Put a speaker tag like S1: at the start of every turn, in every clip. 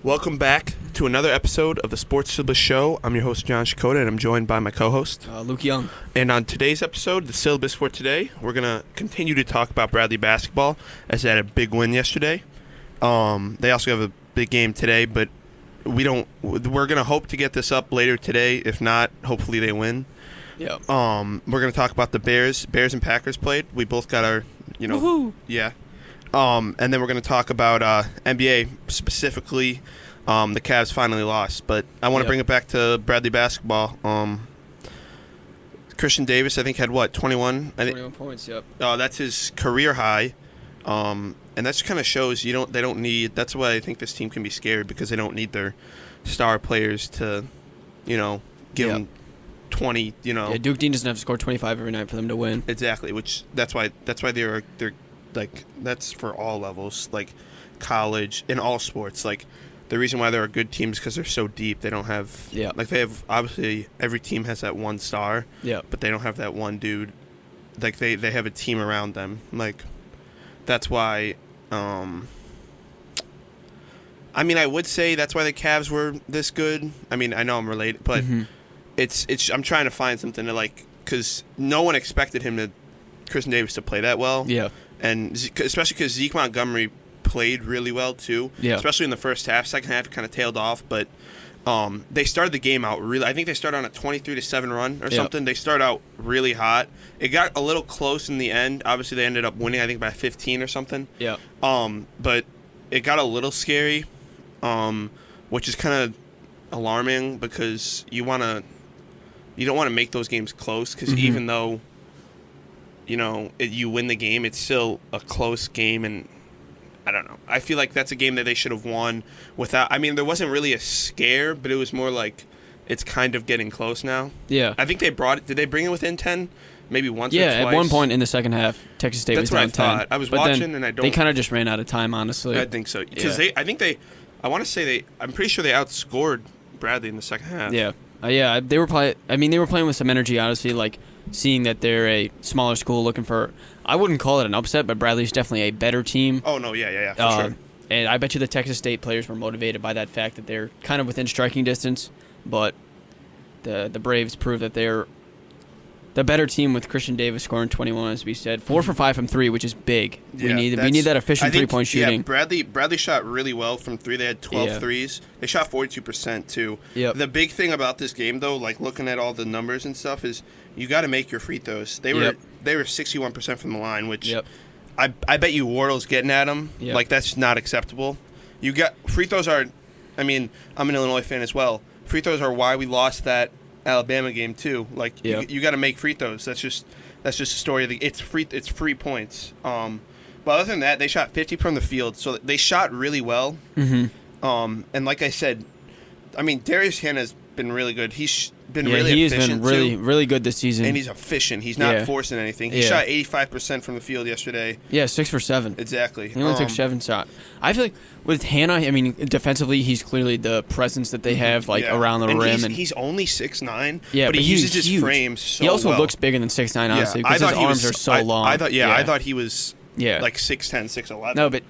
S1: Welcome back to another episode of the Sports Syllabus Show. I'm your host, John Shakota, and I'm joined by my co-host,
S2: Luke Young.
S1: And on today's episode, the syllabus for today, we're going to continue to talk about Bradley basketball, as they had a big win yesterday. They also have a big game today, but we're going to hope to get this up later today. If not, hopefully they win.
S2: Yeah.
S1: We're going to talk about the Bears and Packers played. We both got our,
S2: Woohoo!
S1: Yeah. And then we're going to talk about NBA, specifically the Cavs finally lost. But I want to bring it back to Bradley basketball. Christian Davis, I think, had, 21?
S2: 21 points, yep.
S1: That's his career high. And that just kind of shows they don't need – that's why I think this team can be scared, because they don't need their star players to, give them 20,
S2: Yeah, Duke Dean doesn't have to score 25 every night for them to win.
S1: Exactly, which that's why they're like, that's for all levels, like college, in all sports. Like, the reason why they're a good team is because they're so deep. They don't have like, they have, obviously every team has that one star, but they don't have that one dude. Like, they have a team around them. Like, that's why I would say that's why the Cavs were this good. I mean, I know I'm related, but it's I'm trying to find something to, like, because no one expected Christian Davis to play that well. Yeah. And especially because Zeke Montgomery played really well too. Yeah. Especially in the first half. Second half, it kind of tailed off, but they started the game out really. I think they started on a 23-7 run or something. They started out really hot. It got a little close in the end. Obviously, they ended up winning, I think, by 15 or something. Yeah. But it got a little scary, which is kind of alarming, because you don't want to make those games close, because even though you win the game, it's still a close game, and I don't know. I feel like that's a game that they should have won without. I mean, there wasn't really a scare, but it was more like it's kind of getting close now. Yeah. I think they brought it. Did they bring it within 10? Maybe once or twice? Yeah,
S2: at one point in the second half, Texas State was down 10.
S1: That's what I thought. I was watching, and I don't.
S2: They kind of just ran out of time, honestly.
S1: I think so. Because I'm pretty sure they outscored Bradley in the second half.
S2: Yeah. They were playing with some energy, honestly, like, seeing that they're a smaller school looking for, I wouldn't call it an upset, but Bradley's definitely a better team.
S1: Oh, no, yeah, for sure.
S2: And I bet you the Texas State players were motivated by that fact that they're kind of within striking distance, but the Braves prove that they're the better team with Christian Davis scoring 21, as we said. 4 for 5 from 3, which is big. We need that efficient three-point shooting.
S1: Yeah, Bradley shot really well from 3. They had 12 threes. They shot 42% too. Yep. The big thing about this game, though, like looking at all the numbers and stuff, is you got to make your free throws. They were 61% from the line, which I bet you Wardle's getting at them. Yep. Like, that's not acceptable. You got free throws are. I mean, I'm an Illinois fan as well. Free throws are why we lost that Alabama game too. Like, you got to make free throws. That's just the story of it's free points. But other than that, they shot 50 from the field, so they shot really well. And like I said, I mean, Darius Hannah's been really good. He's been really efficient.
S2: He's been really good this season.
S1: And he's efficient. He's not forcing anything. He shot 85% from the field yesterday.
S2: Yeah, 6 for 7.
S1: Exactly.
S2: He only took 7 shots. I feel like with Hannah, I mean, defensively, he's clearly the presence that they have, around the rim.
S1: He's only 6'9", but he uses his frame so well.
S2: He also looks bigger than 6'9", honestly, because his arms are so long.
S1: I thought he was like 6'10", 6'11".
S2: No, but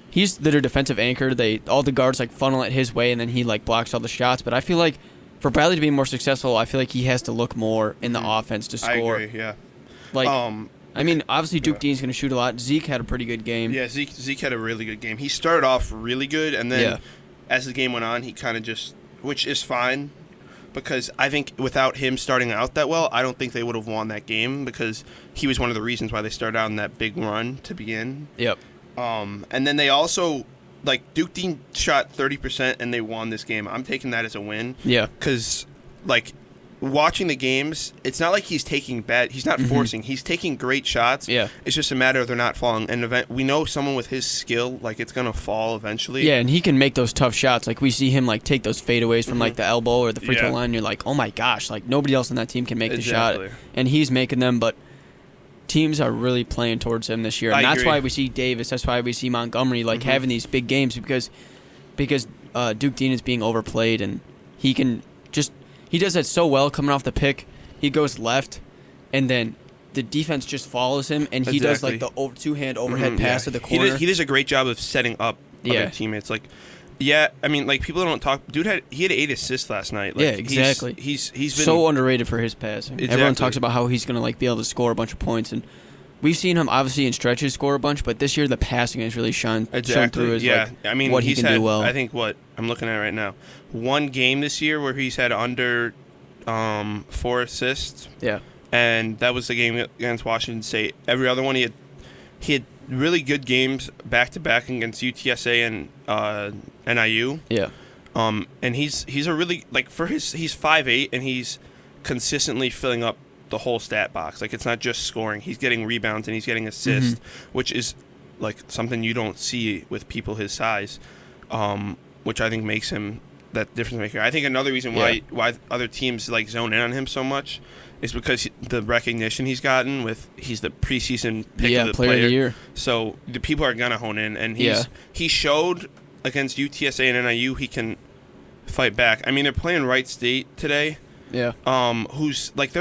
S2: he's their defensive anchor. All the guards funnel it his way, and then he blocks all the shots. But I feel like for Bradley to be more successful, I feel like he has to look more in the offense to score.
S1: I agree, yeah.
S2: I mean, obviously Duke Dean's going to shoot a lot. Zeke had a pretty good game.
S1: Yeah, Zeke had a really good game. He started off really good, and then as the game went on, he kind of just, which is fine, because I think without him starting out that well, I don't think they would have won that game, because he was one of the reasons why they started out in that big run to begin. Yep. And then they also, Duke Dean shot 30% and they won this game. I'm taking that as a win. Yeah. Because, watching the games, it's not like he's taking he's not forcing. He's taking great shots. Yeah. It's just a matter of they're not falling. And we know someone with his skill, it's going to fall eventually.
S2: Yeah, and he can make those tough shots. We see him, take those fadeaways from, the elbow or the free throw line. And you're like, oh, my gosh. Nobody else on that team can make the shot. And he's making them, but teams are really playing towards him this year. And that's why we see Davis. That's why we see Montgomery, having these big games, because Duke Dean is being overplayed, and he can just – he does that so well coming off the pick. He goes left, and then the defense just follows him, and he does the two-hand overhead pass to the corner.
S1: He does a great job of setting up other teammates. Yeah, I mean, like, people don't talk. Dude he had 8 assists last night. Like,
S2: yeah, exactly.
S1: He's been
S2: so underrated for his passing.
S1: Exactly.
S2: Everyone talks about how he's going to like be able to score a bunch of points, and we've seen him obviously in stretches score a bunch, but this year the passing has really shown through as
S1: I mean,
S2: what he can do well.
S1: I think what I'm looking at right now, one game this year where he's had under 4 assists.
S2: Yeah,
S1: and that was the game against Washington State. Every other one he had really good games back to back against UTSA and NIU.
S2: Yeah.
S1: And he's a really, like, he's 5'8", and he's consistently filling up the whole stat box. Like, it's not just scoring. He's getting rebounds and he's getting assists, which is like something you don't see with people his size, which I think makes him that difference maker. I think another reason why other teams like zone in on him so much is because the recognition he's gotten he's the preseason pick of the
S2: player of the year.
S1: So the people are gonna hone in, and he showed against UTSA and NIU he can fight back. I mean, they're playing Wright State today.
S2: Yeah.
S1: Who's like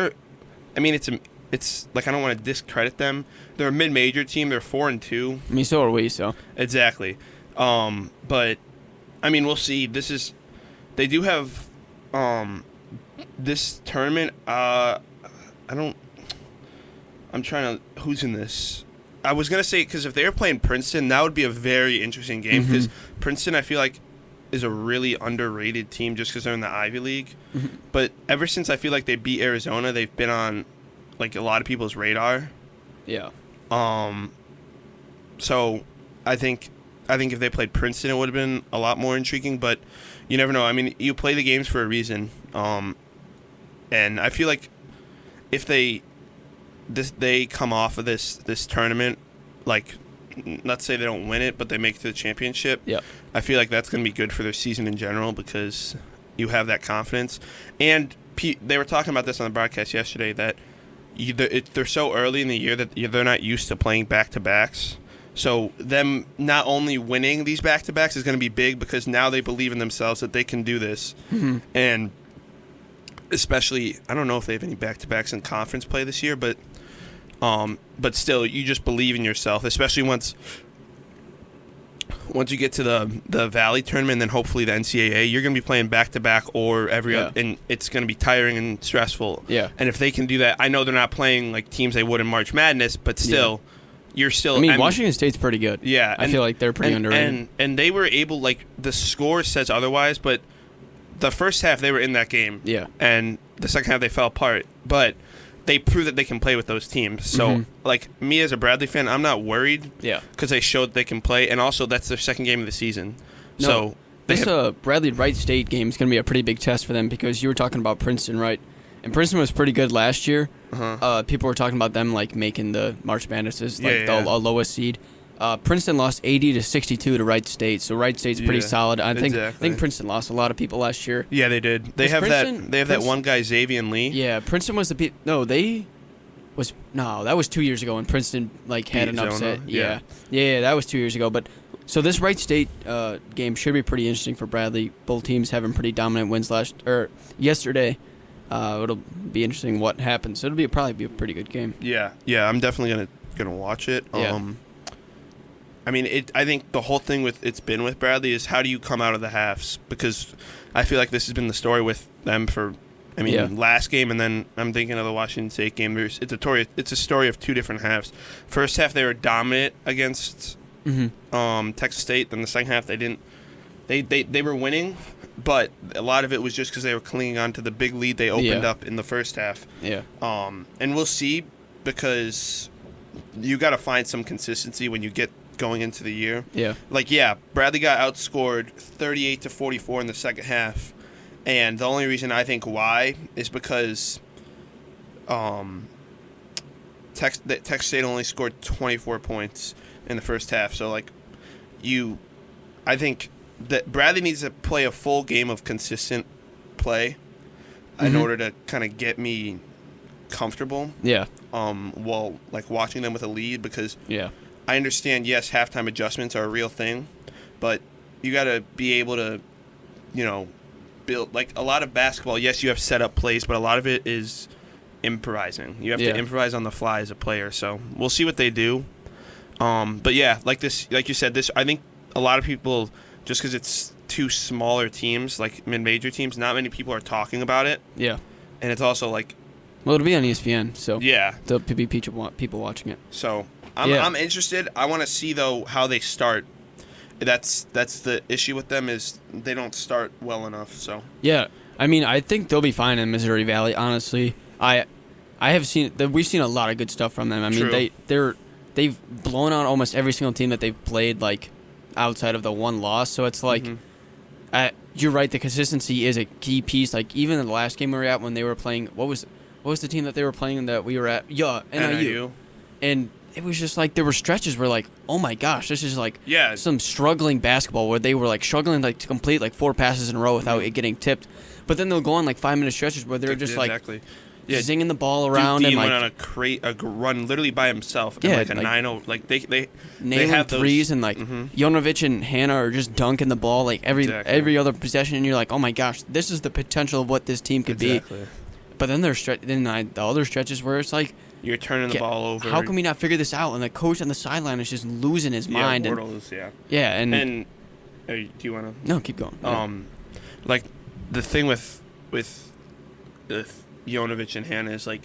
S1: it's like, I don't want to discredit them. They're a mid-major team. They're 4-2.
S2: I mean, so are we. So
S1: exactly. But I mean, we'll see. They do have this tournament. I'm trying to. Who's in this? I was gonna say, because if they were playing Princeton, that would be a very interesting game, because Princeton, I feel like, is a really underrated team just because they're in the Ivy League. But ever since I feel like they beat Arizona, they've been on like a lot of people's radar.
S2: Yeah.
S1: So I think if they played Princeton, it would have been a lot more intriguing. But you never know. I mean, you play the games for a reason. And I feel like if they come off of this tournament, like, let's say they don't win it, but they make it to the championship.
S2: Yeah.
S1: I feel like that's going to be good for their season in general, because you have that confidence. And they were talking about this on the broadcast yesterday, that they're so early in the year that they're not used to playing back-to-backs. So them not only winning these back-to-backs is going to be big, because now they believe in themselves that they can do this. And especially, I don't know if they have any back-to-backs in conference play this year, but still, you just believe in yourself, especially once you get to the Valley tournament, and then hopefully the NCAA. You're going to be playing back-to-back or every other, and it's going to be tiring and stressful.
S2: Yeah.
S1: And if they can do that, I know they're not playing like teams they would in March Madness, but still, you're still...
S2: I mean, Washington State's pretty good.
S1: Yeah.
S2: I feel like they're pretty underrated.
S1: And they were able, like, the score says otherwise, but the first half they were in that game.
S2: Yeah.
S1: And the second half they fell apart. But they prove that they can play with those teams. So, like, me as a Bradley fan, I'm not worried.
S2: Yeah.
S1: Because they showed they can play, and also that's their second game of the season.
S2: No,
S1: so
S2: this Bradley Wright State game is going to be a pretty big test for them, because you were talking about Princeton, right? And Princeton was pretty good last year. People were talking about them like making the March Madnesses, like the lowest seed. Princeton lost 80-62 to Wright State, so Wright State's pretty solid. I think Princeton lost a lot of people last year.
S1: Yeah, they did. They have that one guy, Xavier Lee.
S2: Yeah, Princeton was that was 2 years ago when Princeton had an upset. Yeah, that was 2 years ago. But so this Wright State game should be pretty interesting for Bradley. Both teams having pretty dominant wins yesterday. It'll be interesting what happens. So it'll probably be a pretty good game.
S1: Yeah, I'm definitely gonna watch it.
S2: Yeah.
S1: I mean, I think the whole thing with Bradley is, how do you come out of the halves? Because I feel like this has been the story with them for, last game, and then I'm thinking of the Washington State game. It's a story of two different halves. First half they were dominant against Texas State. Then the second half they didn't. They were winning, but a lot of it was just because they were clinging on to the big lead they opened up in the first half.
S2: Yeah.
S1: And we'll see, because you got to find some consistency when you get going into the year.
S2: Yeah.
S1: Bradley got outscored 38-44 in the second half, and the only reason I think why is because Texas State only scored 24 points in the first half. So I think that Bradley needs to play a full game of consistent play in order to kind of get me comfortable.
S2: Yeah.
S1: While watching them with a lead, because I understand, yes, halftime adjustments are a real thing, but you got to be able to, build, a lot of basketball. Yes, you have set up plays, but a lot of it is improvising. You have to improvise on the fly as a player. So we'll see what they do. But yeah, like you said, I think a lot of people, just because it's two smaller teams, like mid-major teams, not many people are talking about it.
S2: Yeah.
S1: And it's also like...
S2: Well, it'll be on ESPN, so
S1: yeah,
S2: there'll be people watching it.
S1: So I'm interested. I want to see, though, how they start. That's the issue with them is they don't start well enough. So
S2: yeah, I mean, I think they'll be fine in Missouri Valley. Honestly, we've seen a lot of good stuff from them. I mean, they've blown out almost every single team that they've played, like outside of the one loss. So it's like, you're right. The consistency is a key piece. Like even in the last game we were at when they were playing, what was the team that they were playing that we were at? Yeah, NIU. And it was just like there were stretches where like, oh my gosh, this is like some struggling basketball where they were like struggling like to complete like 4 passes in a row without it getting tipped. But then they'll go on like 5-minute stretches where they're just like zinging the ball around.
S1: Duke
S2: and
S1: Dean
S2: like
S1: went on a run literally by himself. And like a 9-0. Like they have
S2: threes and like Jonovic and Hannah are just dunking the ball like every other possession, and you're like, oh my gosh, this is the potential of what this team could be. But then there's the other stretches where it's like
S1: you're turning the ball over.
S2: How can we not figure this out? And the coach on the sideline is just losing his mind.
S1: And do you want to?
S2: No, keep going.
S1: Like the thing with Jonovic and Hannah is like,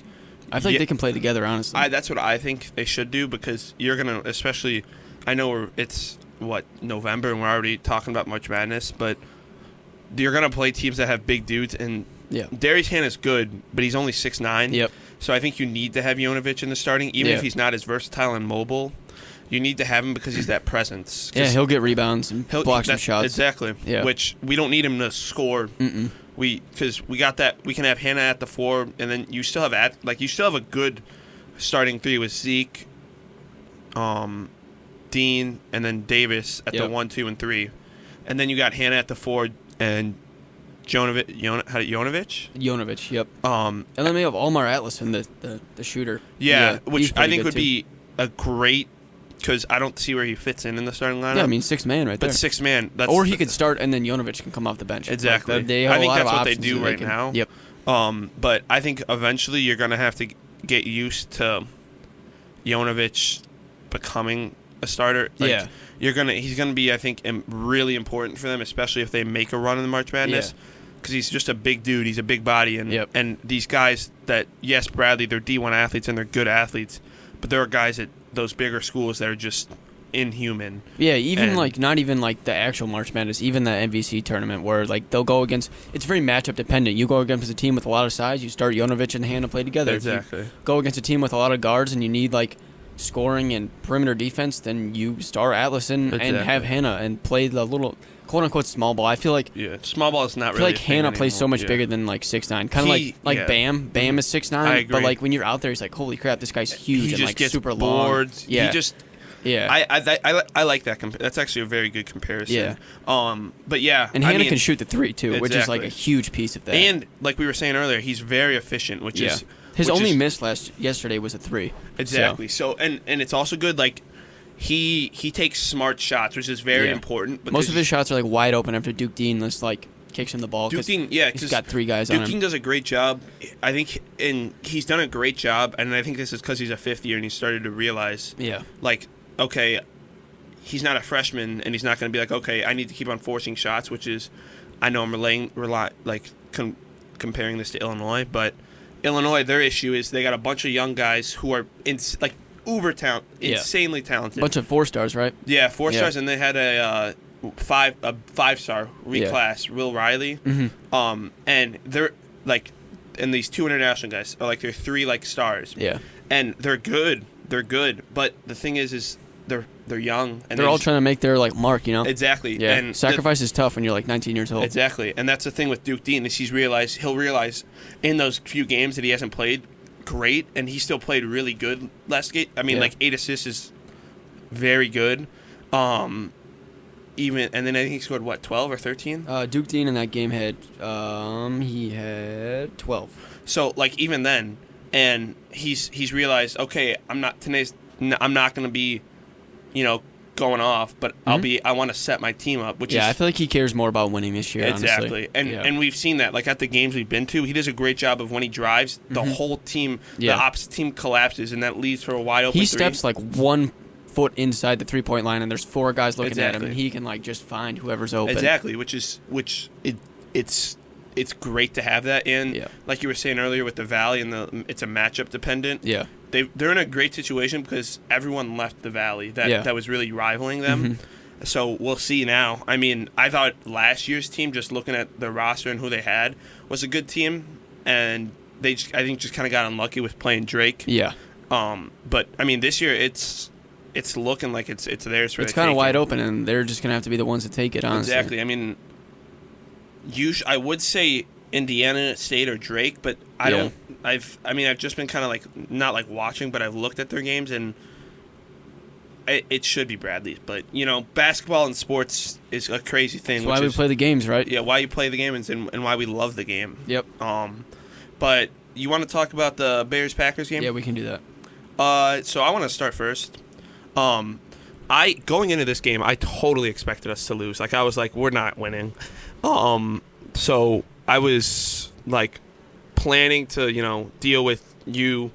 S2: I feel like they can play together. Honestly,
S1: that's what I think they should do, because you're gonna, especially, I know it's November and we're already talking about March Madness, but you're gonna play teams that have big dudes, and Darius Hannah's good, but he's only 6'9".
S2: Yep.
S1: So I think you need to have Jonovic in the starting, even if he's not as versatile and mobile. You need to have him because he's that presence.
S2: Yeah, he'll get rebounds and block some shots.
S1: Exactly. Yeah. Which we don't need him to score. Because we got that. We can have Hannah at the 4, and then you still have a good starting 3 with Zeke, Dean, and then Davis at the 1, 2, and 3, and then you got Hannah at the 4 and Jonovic. Yep. And
S2: then we have Almar Atlason, the shooter.
S1: Yeah, which I think would be a great. Because I don't see where he fits in the starting lineup.
S2: Yeah, I mean, 6 man right there.
S1: But 6 man.
S2: Or he could start and then Jonovic can come off the bench.
S1: Exactly.
S2: Like, I think
S1: that's what they do right now.
S2: Yep.
S1: But I think eventually you're going to have to get used to Jonovic becoming a starter. Like, he's going to be, I think, really important for them, especially if they make a run in the March Madness. Because he's just a big dude. He's a big body. And these guys that, yes, Bradley, they're D1 athletes and they're good athletes, but there are guys at those bigger schools that are just inhuman.
S2: Yeah, not even like the actual March Madness, even the MVC tournament where like they'll go against. It's very matchup dependent. You go against a team with a lot of size, you start Jonovic and Hannah play together.
S1: Exactly.
S2: If you go against a team with a lot of guards and you need like scoring and perimeter defense, then you start Atlason and have Hannah and play the little quote unquote small ball. I feel like
S1: small ball is not really.
S2: I feel like Hannah plays so much bigger than like 6'9". Kind of like Bam. Bam is 6'9".
S1: I agree.
S2: But like when you're out there, he's like, holy crap, this guy's huge and like super long.
S1: Yeah. I like that. That's actually a very good comparison.
S2: Yeah.
S1: But yeah.
S2: And Hannah can shoot the 3 too, which is like a huge piece of that.
S1: And like we were saying earlier, he's very efficient, which is
S2: his only miss yesterday was a 3.
S1: Exactly. So and it's also good like. He takes smart shots, which is very important.
S2: Most of his shots are like wide open after Duke Dean just like kicks him the ball.
S1: Duke Dean,
S2: he's got 3 guys on him.
S1: Duke Dean does a great job. I think, and he's done a great job. And I think this is because he's a 5th year and he started to realize, like, okay, he's not a freshman and he's not going to be like, okay, I need to keep on forcing shots, which is, I know I'm comparing this to Illinois, but Illinois, their issue is they got a bunch of young guys who are insanely talented.
S2: Bunch of 4 stars, right?
S1: Yeah, 4 stars, and they had a 5-star reclass, Will Riley. And they're like, and these 2 international guys are like they're 3 like stars.
S2: Yeah,
S1: and they're good. They're good, but the thing is they're young and
S2: they're all trying to make their like mark,
S1: Exactly.
S2: Yeah, and sacrifice is tough when you're like 19 years old.
S1: Exactly, and that's the thing with Duke Dean is he'll realize in those few games that he hasn't played great, and he still played really good last game. I mean, like 8 assists is very good. And then I think he scored 12 or 13.
S2: Duke Dean in that game had he had 12.
S1: So like even then, and he's realized, okay, I'm not going to be, going off, but I want to set my team up, which is...
S2: I feel like he cares more about winning this year,
S1: exactly.
S2: Honestly.
S1: And we've seen that, like at the games we've been to, he does a great job of when he drives, the whole team, the opposite team collapses, and that leads for a wide open 3.
S2: He steps like 1 foot inside the 3-point line, and there's 4 guys looking at him, and he can like just find whoever's open.
S1: Exactly, it's great to have that. And like you were saying earlier with the Valley, and it's a matchup dependent.
S2: Yeah,
S1: they're in a great situation because everyone left the Valley that was really rivaling them. Mm-hmm. So we'll see now. I mean, I thought last year's team, just looking at the roster and who they had, was a good team, and I think just kind of got unlucky with playing Drake.
S2: Yeah.
S1: But I mean, this year it's looking like it's theirs for.
S2: It's kind of wide open, and they're just gonna have to be the ones to take it. Honestly.
S1: Exactly. I mean, I would say Indiana State or Drake, but I don't. I've just been kind of like not like watching, but I've looked at their games, and it should be Bradley. But basketball and sports is a crazy thing.
S2: That's why we play the games, right?
S1: Yeah, why you play the game and why we love the game.
S2: Yep.
S1: But you want to talk about the Bears-Packers game?
S2: Yeah, we can do that.
S1: So I want to start first. Going into this game, I totally expected us to lose. Like, I was like, we're not winning. So I was like planning to, deal with you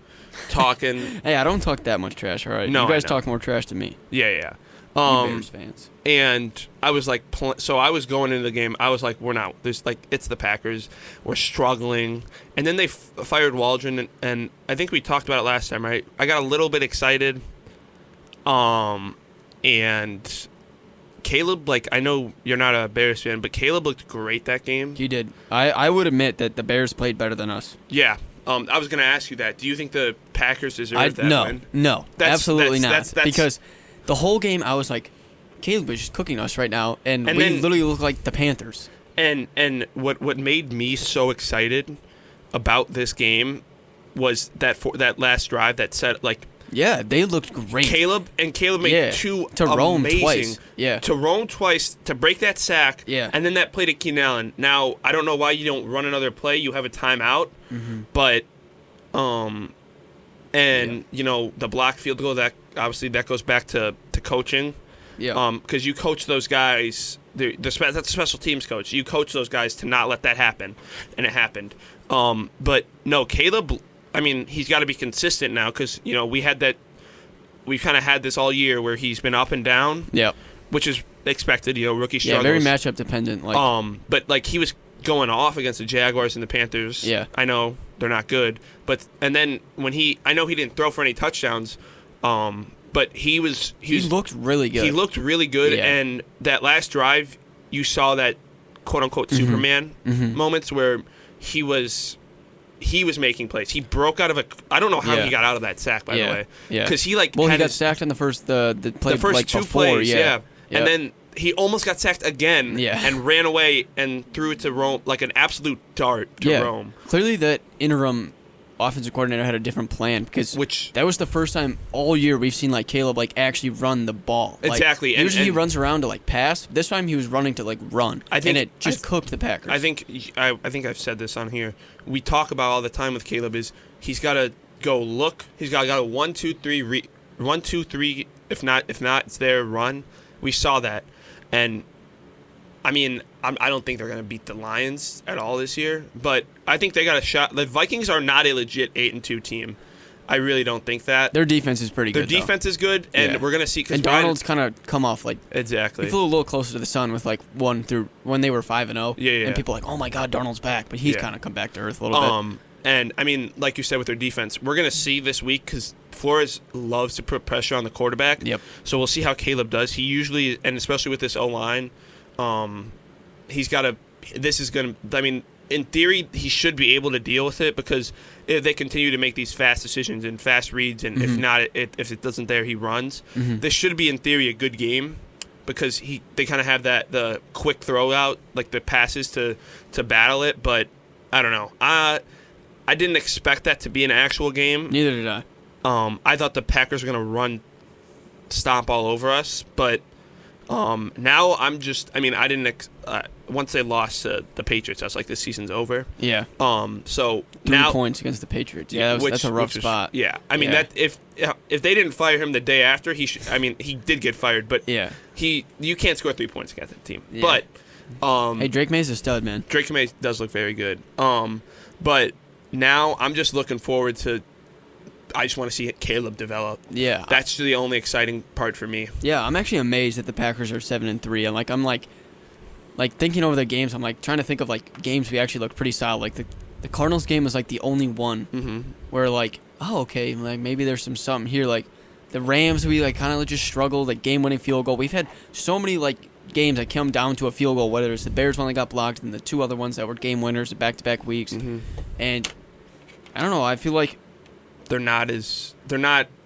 S1: talking.
S2: Hey, I don't talk that much trash, all right?
S1: No,
S2: you guys talk more trash to me.
S1: Yeah.
S2: Bears fans.
S1: And I was like, so I was going into the game. I was like, we're not. There's like, it's the Packers. We're struggling. And then they fired Waldron, and I think we talked about it last time, right? I got a little bit excited. And Caleb, like, I know you're not a Bears fan, but Caleb looked great that game.
S2: He did. I would admit that the Bears played better than us.
S1: Yeah. I was going to ask you that. Do you think the Packers deserve that win?
S2: No, absolutely not. Because the whole game, I was like, Caleb is just cooking us right now, and we literally look like the Panthers.
S1: And what made me so excited about this game was that last drive that set, like,
S2: yeah, they looked great.
S1: Caleb made two
S2: to Rome
S1: amazing,
S2: twice. Yeah,
S1: to Rome twice to break that sack.
S2: Yeah,
S1: and then that play to Keenan Allen. Now I don't know why you don't run another play. You have a timeout, but the block field goal, that obviously that goes back to coaching.
S2: Yeah.
S1: Because you coach those guys. That's a special teams coach. You coach those guys to not let that happen, and it happened. But no, Caleb. I mean, he's got to be consistent now because, we kind of had this all year where he's been up and down.
S2: Yeah.
S1: Which is expected, rookie struggles.
S2: Yeah, very matchup dependent.
S1: But, like, he was going off against the Jaguars and the Panthers.
S2: Yeah.
S1: I know they're not good. And then when I know he didn't throw for any touchdowns, but he
S2: looked really good.
S1: He looked really good.
S2: Yeah.
S1: And that last drive, you saw that, quote-unquote, Superman moments where he was making plays. He broke out of I don't know how he got out of that sack, by the way.
S2: Yeah.
S1: Because he
S2: he got sacked in the first the
S1: first
S2: like
S1: two
S2: before,
S1: plays.
S2: Yeah.
S1: And then he almost got sacked again.
S2: Yeah.
S1: And ran away and threw it to Rome like an absolute dart to Rome.
S2: Clearly, that interim offensive coordinator had a different plan because that was the first time all year we've seen like Caleb like actually run the ball.
S1: Exactly.
S2: Usually he runs around to like pass. This time he was running to like run. And it just cooked the Packers.
S1: I think I've said this on here. We talk about all the time with Caleb is he's got to go look. He's got a 1, 2, 3 1, 2, 3. If not, it's there. Run. We saw that, and I mean, I don't think they're going to beat the Lions at all this year, but I think they got a shot. The Vikings are not a legit 8-2 team. I really don't think that.
S2: Their defense is pretty good.
S1: Their defense is good, and we're going to see.
S2: And Darnold's kind of come off like
S1: exactly.
S2: He flew a little closer to the sun with like 1 through when they were 5-0.
S1: Yeah.
S2: And people are like, oh my God, Darnold's back, but he's kind of come back to earth a little bit.
S1: And I mean, like you said with their defense, we're going to see this week because Flores loves to put pressure on the quarterback.
S2: Yep.
S1: So we'll see how Caleb does. He usually, and especially with this O-line, he's got to. This is going to. I mean, in theory, he should be able to deal with it because if they continue to make these fast decisions and fast reads, and if not, if it doesn't there, he runs. This should be in theory a good game because they kind of have the quick throw out, like the passes to battle it. But I don't know. I didn't expect that to be an actual game.
S2: Neither did I.
S1: I thought the Packers were going to stomp all over us, but now I'm just. I mean, I didn't. Once they lost to the Patriots, I was like, this season's over.
S2: Yeah.
S1: So
S2: 3
S1: now
S2: points against the Patriots. Yeah, that's a rough spot.
S1: Yeah. I mean that if they didn't fire him the day after, he should. I mean, he did get fired, but you can't score 3 points against that team.
S2: Yeah.
S1: But
S2: hey, Drake May's a stud, man.
S1: Drake May does look very good. But now I'm just looking forward to I just want to see Caleb develop.
S2: Yeah,
S1: that's the only exciting part for me.
S2: Yeah, I'm actually amazed that the Packers are 7-3, and I'm thinking over the games. I'm like trying to think of like games we actually looked pretty solid. Like the Cardinals game was like the only one where like, oh okay, like maybe there's something here. Like the Rams, we like kind of just struggled. Like game-winning field goal. We've had so many like games that come down to a field goal. Whether it's the Bears one that got blocked and the two other ones that were game winners back-to-back weeks, and I don't know. I feel like
S1: they're not.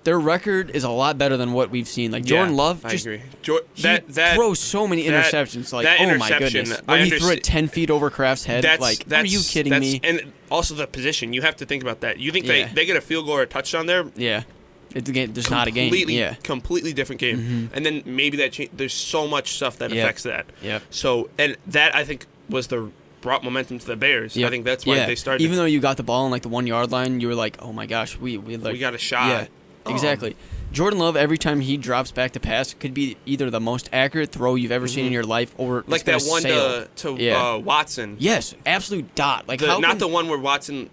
S2: Their record is a lot better than what we've seen. Like Jordan Love, just he throws so many interceptions. Like, oh my goodness, when he threw it 10 feet over Kraft's head. Like, are you kidding me?
S1: And also the position. You have to think about that. You think they get a field goal or a touchdown there?
S2: Yeah, it's a game. There's not a game. Yeah,
S1: completely different game. And then maybe that there's so much stuff that affects that.
S2: Yeah.
S1: So and that I think was brought momentum to the Bears. I think that's why they started.
S2: Even though you got the ball on like the 1 yard line, you were like, oh my gosh, we
S1: got a shot.
S2: Yeah. Exactly. Jordan Love, every time he drops back to pass, could be either the most accurate throw you've ever seen in your life, or
S1: like that one to Watson.
S2: Yes, absolute dot. Like
S1: not the one where Watson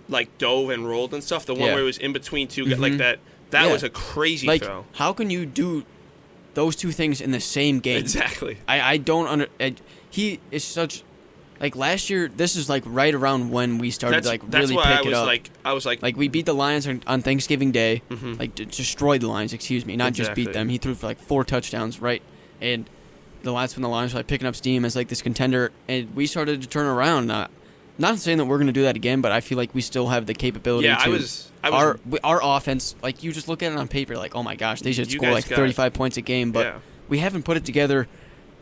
S1: like dove and rolled and stuff. The one where it was in between two, like that. That was a crazy throw.
S2: How can you do those two things in the same game?
S1: Exactly.
S2: I don't he is such. Like last year, this is like right around when we started really pick it up.
S1: I was like
S2: we beat the Lions on Thanksgiving Day, like destroyed the Lions. Excuse me, not just beat them. He threw for like 4 touchdowns, right? And that's when the Lions were like picking up steam as like this contender, and we started to turn around. Not saying that we're going to do that again, but I feel like we still have the capability.
S1: Yeah,
S2: our offense, like you just look at it on paper, like oh my gosh, they should score like 35 points a game, but we haven't put it together.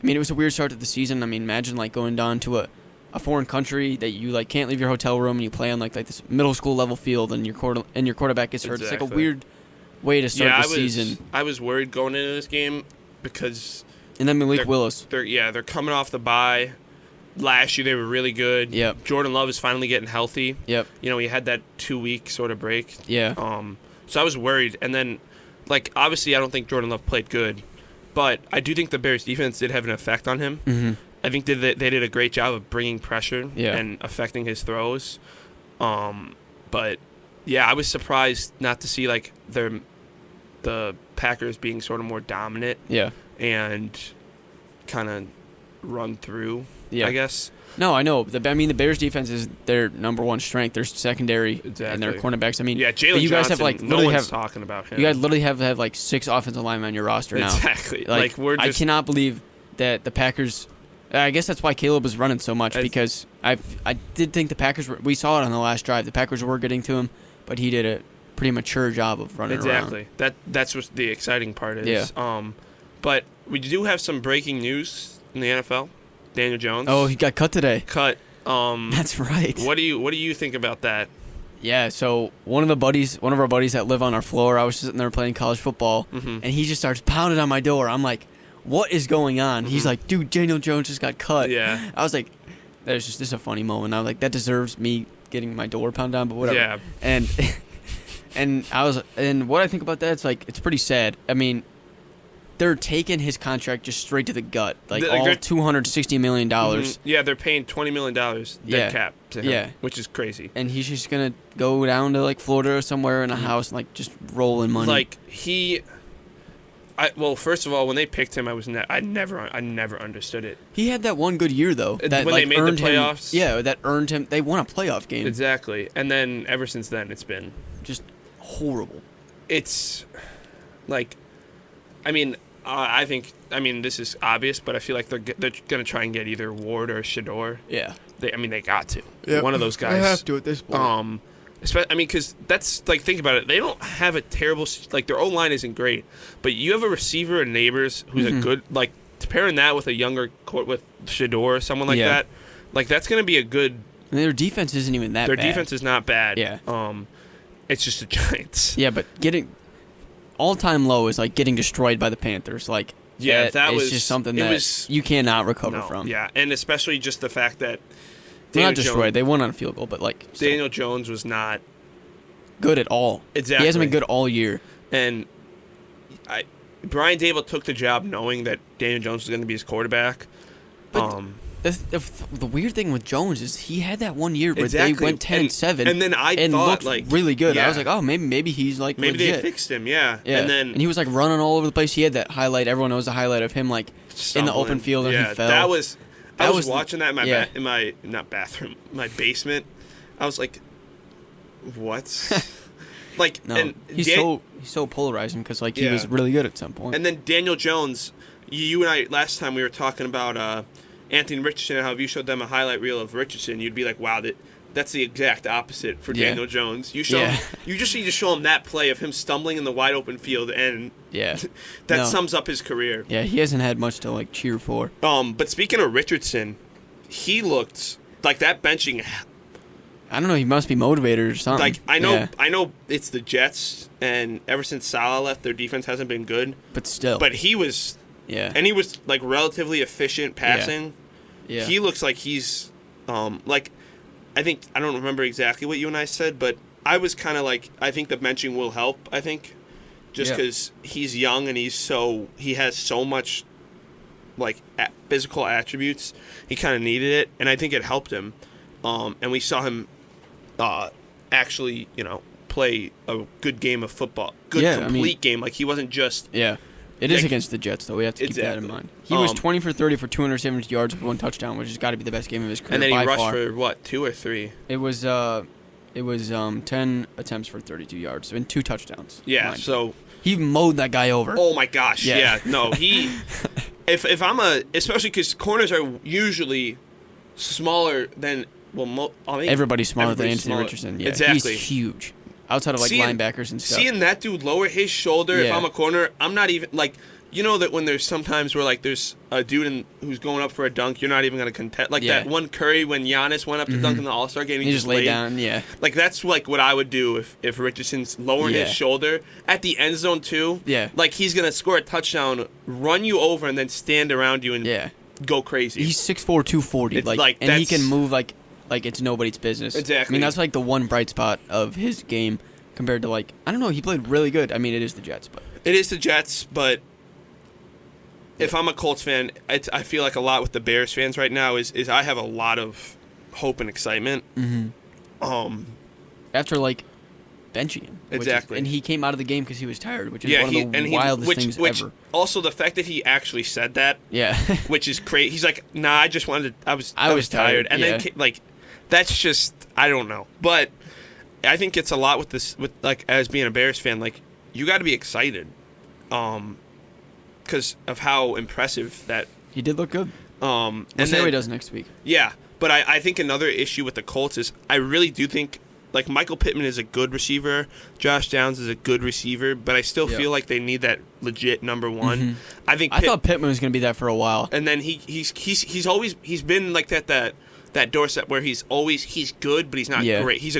S2: I mean, it was a weird start to the season. I mean, imagine like going down to a foreign country that you like can't leave your hotel room and you play on like this middle school level field and your quarterback gets hurt. It's like a weird way to start the season.
S1: I was worried going into this game because
S2: and then Malik Willis.
S1: They're coming off the bye. Last year they were really good.
S2: Yep.
S1: Jordan Love is finally getting healthy.
S2: Yep.
S1: You know, he had that 2-week sort of break.
S2: Yeah.
S1: So I was worried, and then like obviously I don't think Jordan Love played good, but I do think the Bears defense did have an effect on him.
S2: Mm-hmm.
S1: I think they did a great job of bringing pressure and affecting his throws. But, yeah, I was surprised not to see, like, the Packers being sort of more dominant and kind of run through, I guess.
S2: No, I know. The Bears defense is their number one strength. Their secondary and their cornerbacks. I mean,
S1: Jalen
S2: you guys
S1: Johnson,
S2: have like
S1: no one's talking about him.
S2: You guys literally have like 6 offensive linemen on your roster now.
S1: Exactly.
S2: I cannot believe that the Packers. I guess that's why Caleb was running so much because I did think the Packers were. We saw it on the last drive. The Packers were getting to him, but he did a pretty mature job of running around.
S1: Exactly. That's what the exciting part is. Yeah. But we do have some breaking news in the NFL. Daniel Jones.
S2: Oh, he got cut today.
S1: That's
S2: right.
S1: What do you think about that?
S2: Yeah, so one of our buddies that live on our floor, I was sitting there playing college football, and he just starts pounding on my door. I'm like, what is going on? He's like, dude, Daniel Jones just got cut.
S1: Yeah.
S2: I was like, this is a funny moment. I was like, that deserves me getting my door pounded on, but whatever.
S1: Yeah.
S2: And what I think about that, it's like, it's pretty sad. I mean, they're taking his contract just straight to the gut, like all $260 million.
S1: Yeah, they're paying $20 million dead cap to him, which is crazy.
S2: And he's just gonna go down to like Florida or somewhere in a house and like just roll in money.
S1: Like first of all, when they picked him, I never understood it.
S2: He had that one good year though. That
S1: when they made the playoffs.
S2: That earned him. They won a playoff game.
S1: Exactly, and then ever since then, it's been
S2: just horrible.
S1: It's like, I mean, this is obvious, but I feel like they're gonna try and get either Ward or Shador.
S2: Yeah.
S1: They got to.
S2: Yep.
S1: One of those guys.
S2: They have to at this point.
S1: Because that's like, think about it. They don't have a terrible, like, their O-line isn't great, but you have a receiver in Neighbors who's a good, like, pairing that with a younger with Shador or someone like that, like, that's going to be a good.
S2: And their defense isn't even that bad.
S1: Their defense is not bad.
S2: Yeah.
S1: It's just the Giants.
S2: Yeah, but getting all-time low is like getting destroyed by the Panthers. Like, that was just something that you cannot recover from.
S1: Yeah, and especially just the fact that
S2: they're not destroyed. They won on a field goal, but like
S1: Daniel Jones was not
S2: good at all.
S1: Exactly,
S2: he hasn't been good all year.
S1: And Brian Daboll took the job knowing that Daniel Jones was going to be his quarterback.
S2: But The weird thing with Jones is he had that one year where they went 10-7,
S1: and then I thought
S2: looked really good. I was like, oh, maybe he's like
S1: maybe
S2: legit.
S1: They fixed him, yeah.
S2: And he was like running all over the place. He had that highlight. Everyone knows the highlight of him like stumbling in the open field and he fell.
S1: I was watching that in my not bathroom, my basement. I was like, what? Like,
S2: no,
S1: and
S2: he's so polarizing because like he was really good at some point.
S1: And then Daniel Jones, you and I last time we were talking about Anthony Richardson and how if you showed them a highlight reel of Richardson, you'd be like, wow, that's the exact opposite for Daniel Jones. You just need to show him that play of him stumbling in the wide open field, and that sums up his career.
S2: Yeah, he hasn't had much to like cheer for.
S1: But speaking of Richardson, he looked like that benching.
S2: I don't know. He must be motivated or something.
S1: Like I know it's the Jets, and ever since Salah left, their defense hasn't been good.
S2: But still,
S1: he was and he was like relatively efficient passing.
S2: Yeah.
S1: He looks like he's like I don't remember exactly what you and I said, but I was kind of like I think the benching will help. I think just because he's young and he has so much like physical attributes, he kind of needed it, and I think it helped him. And we saw him actually, play a good game of football. Complete game. Like, he wasn't just...
S2: Yeah. It is against the Jets, though. We have to keep that in mind. He was 20 for 30 for 270 yards with 1 touchdown, which has got to be the best game of his career.
S1: And then he rushed
S2: far.
S1: for, what, 2 or 3?
S2: It was 10 attempts for 32 yards and 2 touchdowns.
S1: Yeah, so...
S2: He mowed that guy over.
S1: Oh, my gosh. Yeah. No, he... if I'm especially because corners are usually smaller than... Well,
S2: everybody's smaller than Anthony Richardson. Yeah,
S1: exactly.
S2: He's huge. Outside of linebackers and stuff.
S1: Seeing that dude lower his shoulder, if I'm a corner, I'm not even like that when there's sometimes where like there's a dude who's going up for a dunk, you're not even gonna contest. Like that one Curry when Giannis went up to dunk in the All-Star game,
S2: he just laid down. Yeah,
S1: like that's like what I would do if Richardson's lowering his shoulder at the end zone too.
S2: Yeah,
S1: like he's gonna score a touchdown, run you over, and then stand around you and go crazy.
S2: He's 6'4", 240. And he can move like it's nobody's business.
S1: Exactly.
S2: I mean, that's like the one bright spot of his game compared to I don't know, he played really good. I mean, it is the Jets, but if I'm a Colts fan, I feel like a lot with the Bears fans right now is I have a lot of hope and excitement. Mm-hmm. After benching him.
S1: Exactly.
S2: And he came out of the game because he was tired, which is one of the wildest things ever.
S1: Also, the fact that he actually said that, which is crazy. He's like, nah, I just wanted to, I was tired. And then, that's just, I don't know. But I think it's a lot with this, as being a Bears fan, you got to be excited because of how impressive that...
S2: He did look good.
S1: We'll
S2: see how he does next week.
S1: Yeah, but I think another issue with the Colts is I really do think Michael Pittman is a good receiver, Josh Downs is a good receiver, but I still feel like they need that legit number one.
S2: Mm-hmm. I thought Pittman was going to be that for a while,
S1: and then he's always been like that doorstep where he's good, but he's not great. He's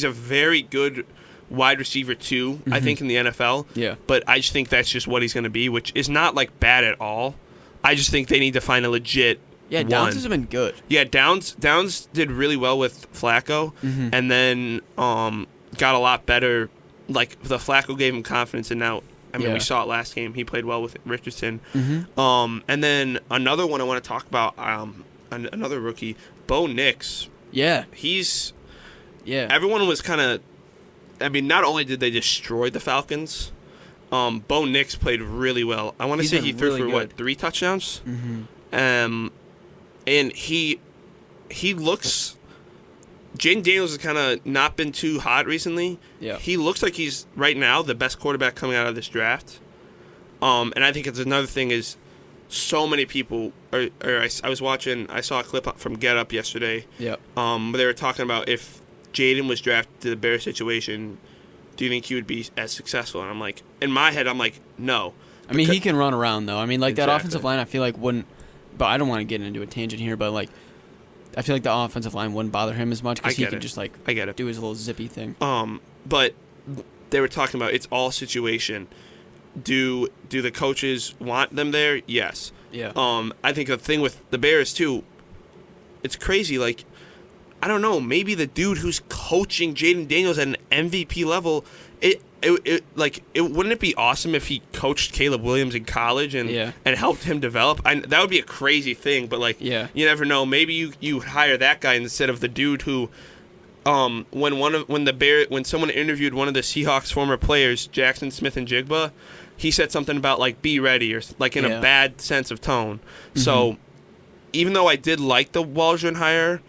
S1: a very good wide receiver too. I think in the NFL.
S2: Yeah,
S1: but I just think that's just what he's going to be, which is not bad at all. I just think they need to find a legit.
S2: Yeah, Downs has been good.
S1: Yeah, Downs did really well with Flacco, and then got a lot better. The Flacco gave him confidence, and now we saw it last game. He played well with Richardson. And then another one I want to talk about, another rookie, Bo Nix.
S2: Yeah,
S1: everyone was kind of. I mean, not only did they destroy the Falcons, Bo Nix played really well. I want to say he threw for 3 touchdowns. And he looks... Jaden Daniels has kind of not been too hot recently.
S2: Yeah.
S1: He looks like he's, right now, the best quarterback coming out of this draft. And I think it's another thing is so many people... I saw a clip from Get Up yesterday.
S2: Yeah.
S1: Where they were talking about if Jaden was drafted to the Bears situation, do you think he would be as successful? And I'm like... In my head, I'm like, no.
S2: I mean, he can run around, though. I mean, that offensive line, I feel like wouldn't... But I don't want to get into a tangent here, but I feel like the offensive line wouldn't bother him as much because he could just
S1: I get it.
S2: do his little zippy thing.
S1: But they were talking about it's all situation. Do the coaches want them there? Yes.
S2: Yeah.
S1: I think the thing with the Bears too, it's crazy. I don't know. Maybe the dude who's coaching Jaden Daniels at an MVP level, wouldn't it be awesome if he coached Caleb Williams in college and helped him develop? That would be a crazy thing, but like, you never know. Maybe you hire that guy instead of the dude who, when someone interviewed one of the Seahawks former players, Jackson Smith-Njigba, he said something about like be ready or like in a bad sense of tone. Mm-hmm. So even though I did like the Waldron hire,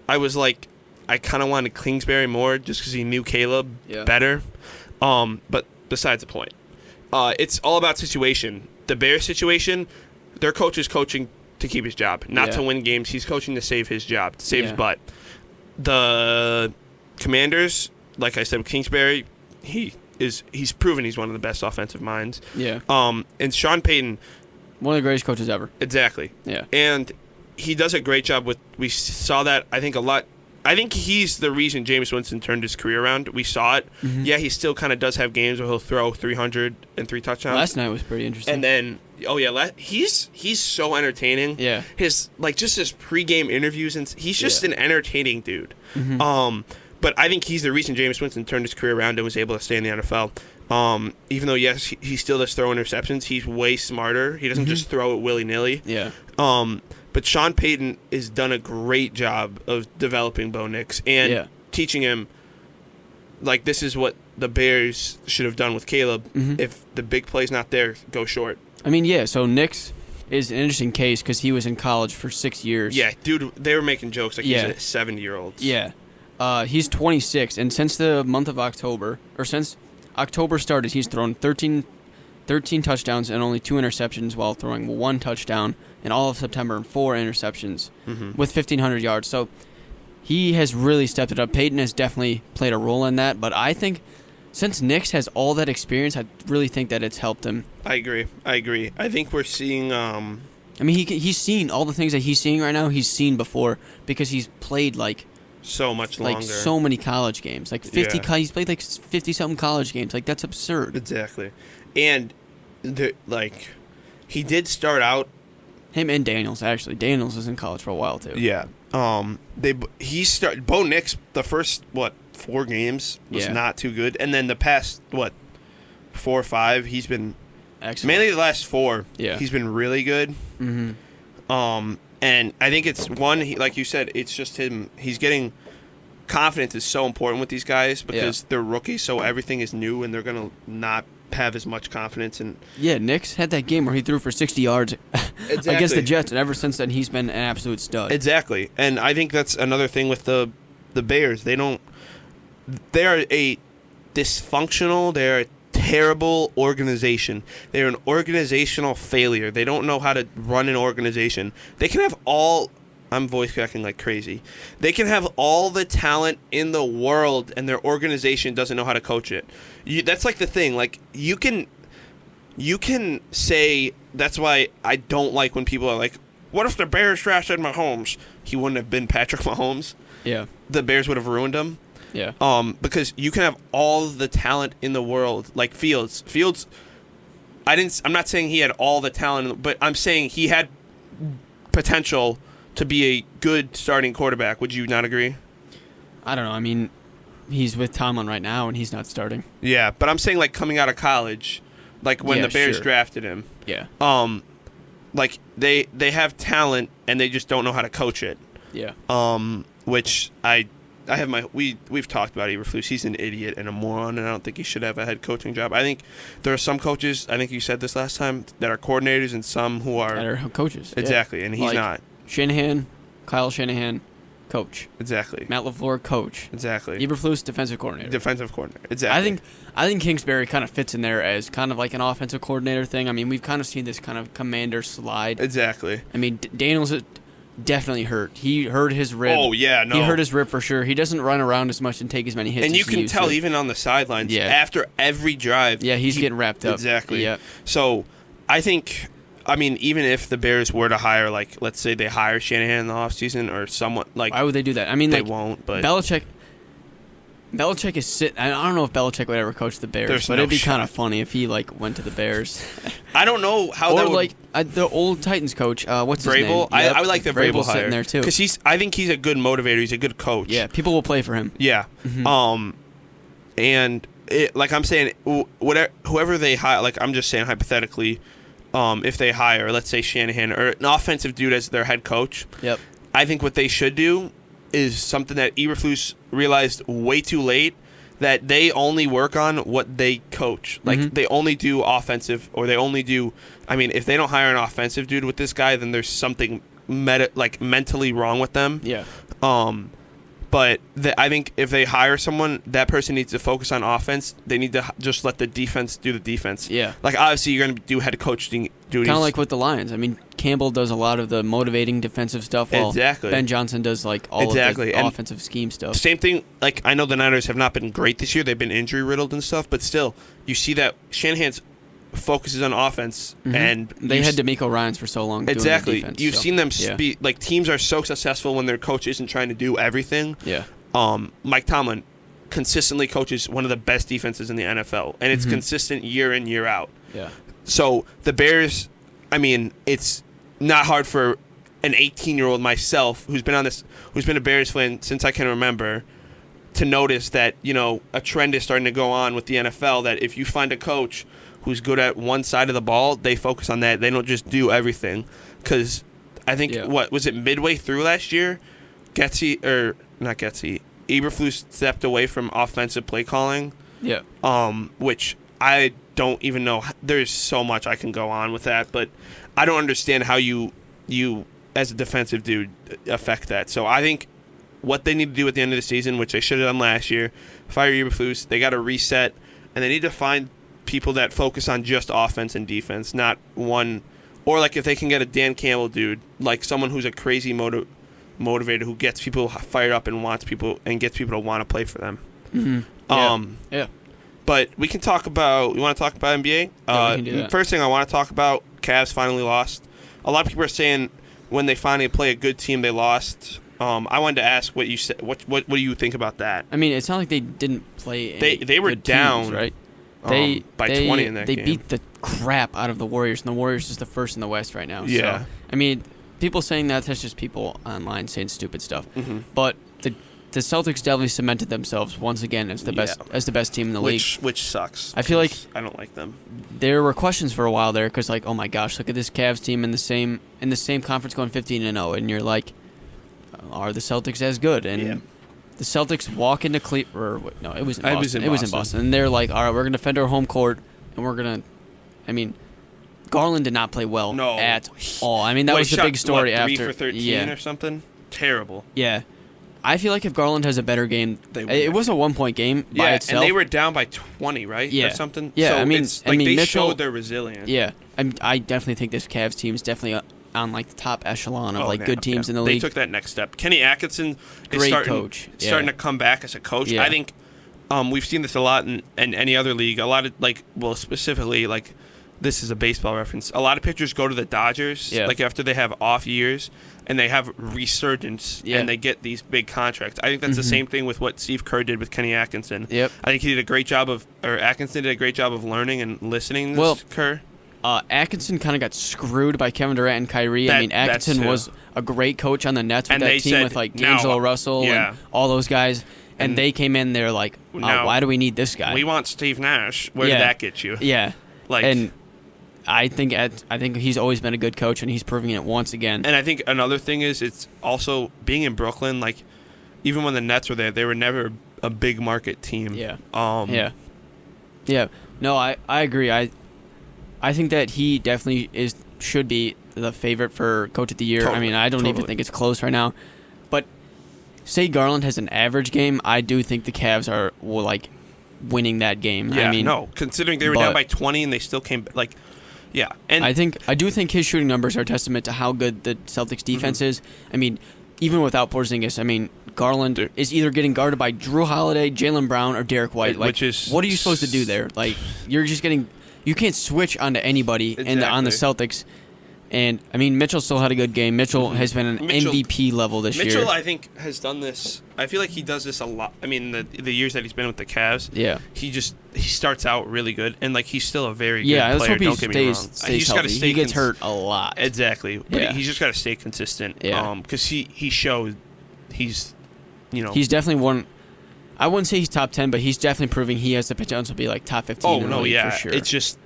S1: I was like, I kind of wanted Kingsbury more just because he knew Caleb better. But besides the point, it's all about situation. The Bears situation, their coach is coaching to keep his job, not to win games. He's coaching to save his job, to save his butt. The Commanders, like I said, with Kingsbury, he's proven he's one of the best offensive minds. Yeah. And Sean Payton,
S2: one of the greatest coaches ever.
S1: Exactly. Yeah. And he does a great job with. We saw that I think a lot. I think he's the reason Jameis Winston turned his career around. We saw it. Mm-hmm. Yeah, he still kind of does have games where he'll throw 300 and 3 touchdowns.
S2: Last night was pretty interesting.
S1: And then, he's so entertaining. Yeah. His just his pregame interviews, and he's just an entertaining dude. Mm-hmm. But I think he's the reason Jameis Winston turned his career around and was able to stay in the NFL. Even though yes, he still does throw interceptions, he's way smarter. He doesn't just throw it willy-nilly. Yeah. But Sean Payton has done a great job of developing Bo Nix and teaching him, like, this is what the Bears should have done with Caleb. Mm-hmm. If the big play's not there, go short.
S2: I mean, so Nix is an interesting case because he was in college for 6 years.
S1: Yeah, dude, they were making jokes like he's a 70-year-old.
S2: Yeah. He's 26, and since the month of October, or since October started, he's thrown 13 touchdowns and only 2 interceptions while throwing 1 touchdown in all of September and 4 interceptions with 1,500 yards. So he has really stepped it up. Peyton has definitely played a role in that, but I think since Nix has all that experience, I really think that it's helped him.
S1: I agree. I think we're seeing...
S2: I mean, he's seen all the things that he's seeing right now, he's seen before because he's played
S1: so much longer.
S2: Like so many college games. Like 50 he's played 50-something college games. Like that's absurd.
S1: Exactly. And he did start out.
S2: Him and Daniels, actually. Daniels was in college for a while too.
S1: Yeah. Bo Nix, the first 4 games was not too good, and then the past 4 or 5 he's been excellent. Mainly the last 4. Yeah. He's been really good. Mm-hmm. And I think it's like you said, it's just him. He's getting confidence is so important with these guys because they're rookies, so everything is new, and they're gonna not have as much confidence. And
S2: Nix had that game where he threw for 60 yards against the Jets, and ever since then he's been an absolute stud.
S1: Exactly, and I think that's another thing with the Bears. They are a dysfunctional. They're a terrible organization. They're an organizational failure. They don't know how to run an organization. They can have I'm voice cracking like crazy. They can have all the talent in the world, and their organization doesn't know how to coach it. That's like the thing. Like you can say that's why I don't like when people are like, "What if the Bears drafted Mahomes? He wouldn't have been Patrick Mahomes. Yeah, the Bears would have ruined him. Yeah. Because you can have all the talent in the world, like Fields. I'm not saying he had all the talent, but I'm saying he had potential to be a good starting quarterback. Would you not agree?
S2: I don't know. I mean, he's with Tomlin right now, and he's not starting.
S1: Yeah, but I'm saying like coming out of college, like when the Bears drafted him. Yeah. Like they have talent, and they just don't know how to coach it. Yeah. Which I have we've talked about Eberflus. He's an idiot and a moron, and I don't think he should have a head coaching job. I think there are some coaches, I think you said this last time, that are coordinators and some who are...
S2: That are coaches.
S1: Exactly, and he's not.
S2: Kyle Shanahan, coach.
S1: Exactly.
S2: Matt LaFleur, coach.
S1: Exactly.
S2: Eberflus, defensive coordinator.
S1: Exactly.
S2: I think Kingsbury kind of fits in there as kind of like an offensive coordinator thing. I mean, we've kind of seen this kind of commander slide.
S1: Exactly.
S2: I mean, Daniels... definitely hurt. He hurt his rib.
S1: Oh, yeah, no.
S2: He hurt his rib for sure. He doesn't run around as much and take as many hits
S1: and you can tell even on the sidelines, after every drive.
S2: Yeah, he's getting wrapped up.
S1: Exactly. Yep. So, I think, even if the Bears were to hire, like, let's say they hire Shanahan in the offseason or someone, like...
S2: Why would they do that? I mean,
S1: they won't, but...
S2: Belichick is sitting... I don't know if Belichick would ever coach the Bears, but it'd be kind of funny if he, went to the Bears.
S1: I don't know how that would...
S2: the old Titans coach, what's his name?
S1: Vrabel? I like the Vrabel hire.
S2: Sitting there, too.
S1: Because I think he's a good motivator. He's a good coach.
S2: Yeah, people will play for him.
S1: Yeah. Mm-hmm. And like I'm saying, whoever they hire, like I'm just saying hypothetically, if they hire, let's say Shanahan or an offensive dude as their head coach,
S2: yep.
S1: I think what they should do is something that Eberflus realized way too late, that they only work on what they coach. Like, they only do offensive, or they only do, I mean, if they don't hire an offensive dude with this guy, then there's something mentally wrong with them.
S2: Yeah.
S1: But I think if they hire someone, that person needs to focus on offense. They need to just let the defense do the defense.
S2: Yeah.
S1: Like, obviously, you're going to do head coaching duties.
S2: Kind of like with the Lions. I mean, Campbell does a lot of the motivating defensive stuff, while Ben Johnson does, like, all of the offensive scheme stuff.
S1: Same thing, like, I know the Niners have not been great this year. They've been injury-riddled and stuff, but still, you see that Shanahan's focuses on offense, and
S2: they had DeMeco Ryans for so long.
S1: Exactly.
S2: Doing the defense,
S1: You've seen them be like, teams are so successful when their coach isn't trying to do everything.
S2: Yeah.
S1: Mike Tomlin consistently coaches one of the best defenses in the NFL, and it's consistent year in, year out.
S2: Yeah.
S1: So the Bears, I mean, it's not hard for an 18-year-old myself who's been a Bears fan since I can remember, to notice that, you know, a trend is starting to go on with the NFL, that if you find a coach who's good at one side of the ball, they focus on that. They don't just do everything. Because I think, what was it, midway through last year, Eberflus stepped away from offensive play calling.
S2: Yeah.
S1: Which I don't even know. There's so much I can go on with that, but I don't understand how you as a defensive dude affect that. So I think what they need to do at the end of the season, which they should have done last year, fire Eberflus. They got to reset, and they need to find people that focus on just offense and defense, not one. Or like if they can get a Dan Campbell dude, like someone who's a crazy motivator who gets people fired up and gets people to want to play for them.
S2: Yeah.
S1: But we can talk about. We want to talk about NBA.
S2: Yeah, we can do that.
S1: First thing I want to talk about: Cavs finally lost. A lot of people are saying when they finally play a good team, they lost. I wanted to ask what you said. What do you think about that?
S2: I mean, it's not like they didn't play.
S1: They were down,
S2: teams, right?
S1: By 20 in that game.
S2: They beat the crap out of the Warriors, and the Warriors is the first in the West right now.
S1: Yeah.
S2: So, I mean, people saying that's just people online saying stupid stuff. But the Celtics definitely cemented themselves once again as the best team in the league.
S1: Which sucks.
S2: I feel like
S1: I don't like them.
S2: There were questions for a while there because, like, oh my gosh, look at this Cavs team in the same conference going 15-0, and you're like, are the Celtics as good? And the Celtics walk into Cleveland. No, it was in Boston. It was in Boston, and they're like, all right, we're gonna defend our home court, and we're gonna. I mean, Garland did not play well at all. I mean, that was the big story after
S1: 3 for 13 or something. Terrible.
S2: Yeah. I feel like if Garland has a better game, it was a 1-point game by itself.
S1: And they were down by 20, right?
S2: Yeah.
S1: Or something.
S2: Yeah,
S1: so
S2: I mean,
S1: they
S2: Mitchell
S1: showed their resilience.
S2: Yeah, I definitely think this Cavs team is definitely on like the top echelon of good teams in the league.
S1: They took that next step. Kenny Atkinson is starting to come back as a coach.
S2: Yeah.
S1: I think we've seen this a lot in any other league. A lot of specifically this is a baseball reference. A lot of pitchers go to the Dodgers after they have off years, and they have resurgence, and they get these big contracts. I think that's the same thing with what Steve Kerr did with Kenny Atkinson.
S2: Yep.
S1: I think Atkinson did a great job of learning and listening to Kerr.
S2: Atkinson kind of got screwed by Kevin Durant and Kyrie. I mean, Atkinson was a great coach on the Nets with that team with D'Angelo Russell and all those guys. And they came in, they're like, why do we need this guy?
S1: We want Steve Nash. Where did that get you?
S2: Yeah. And I think he's always been a good coach, and he's proving it once again.
S1: And I think another thing is it's also being in Brooklyn. Like, even when the Nets were there, they were never a big market team.
S2: Yeah. Yeah. No, I agree. I think that he definitely should be the favorite for Coach of the Year.
S1: Totally.
S2: I mean, I don't even think it's close right now. But say Garland has an average game, I do think the Cavs are winning that game.
S1: Yeah.
S2: I mean,
S1: considering they were down by 20 and they still came Yeah, and
S2: I do think his shooting numbers are a testament to how good the Celtics defense is. I mean, even without Porzingis, I mean, Garland is either getting guarded by Drew Holiday, Jaylen Brown, or Derek White. What are you supposed to do there? You're just you can't switch onto anybody on the Celtics. And I mean, Mitchell still had a good game. Mitchell has been an MVP level this year.
S1: Mitchell, I think, has done this. I feel like he does this a lot. I mean, the years that he's been with the Cavs, he starts out really good, and he's still a very good player.
S2: Let's hope he
S1: don't get me wrong.
S2: Stays healthy. He gets hurt a lot.
S1: Exactly, but he's just got to stay consistent.
S2: Yeah,
S1: because he showed he's
S2: he's definitely one. I wouldn't say he's top 10, but he's definitely proving he has the potential to be like top 15 in the league for sure.
S1: It's just,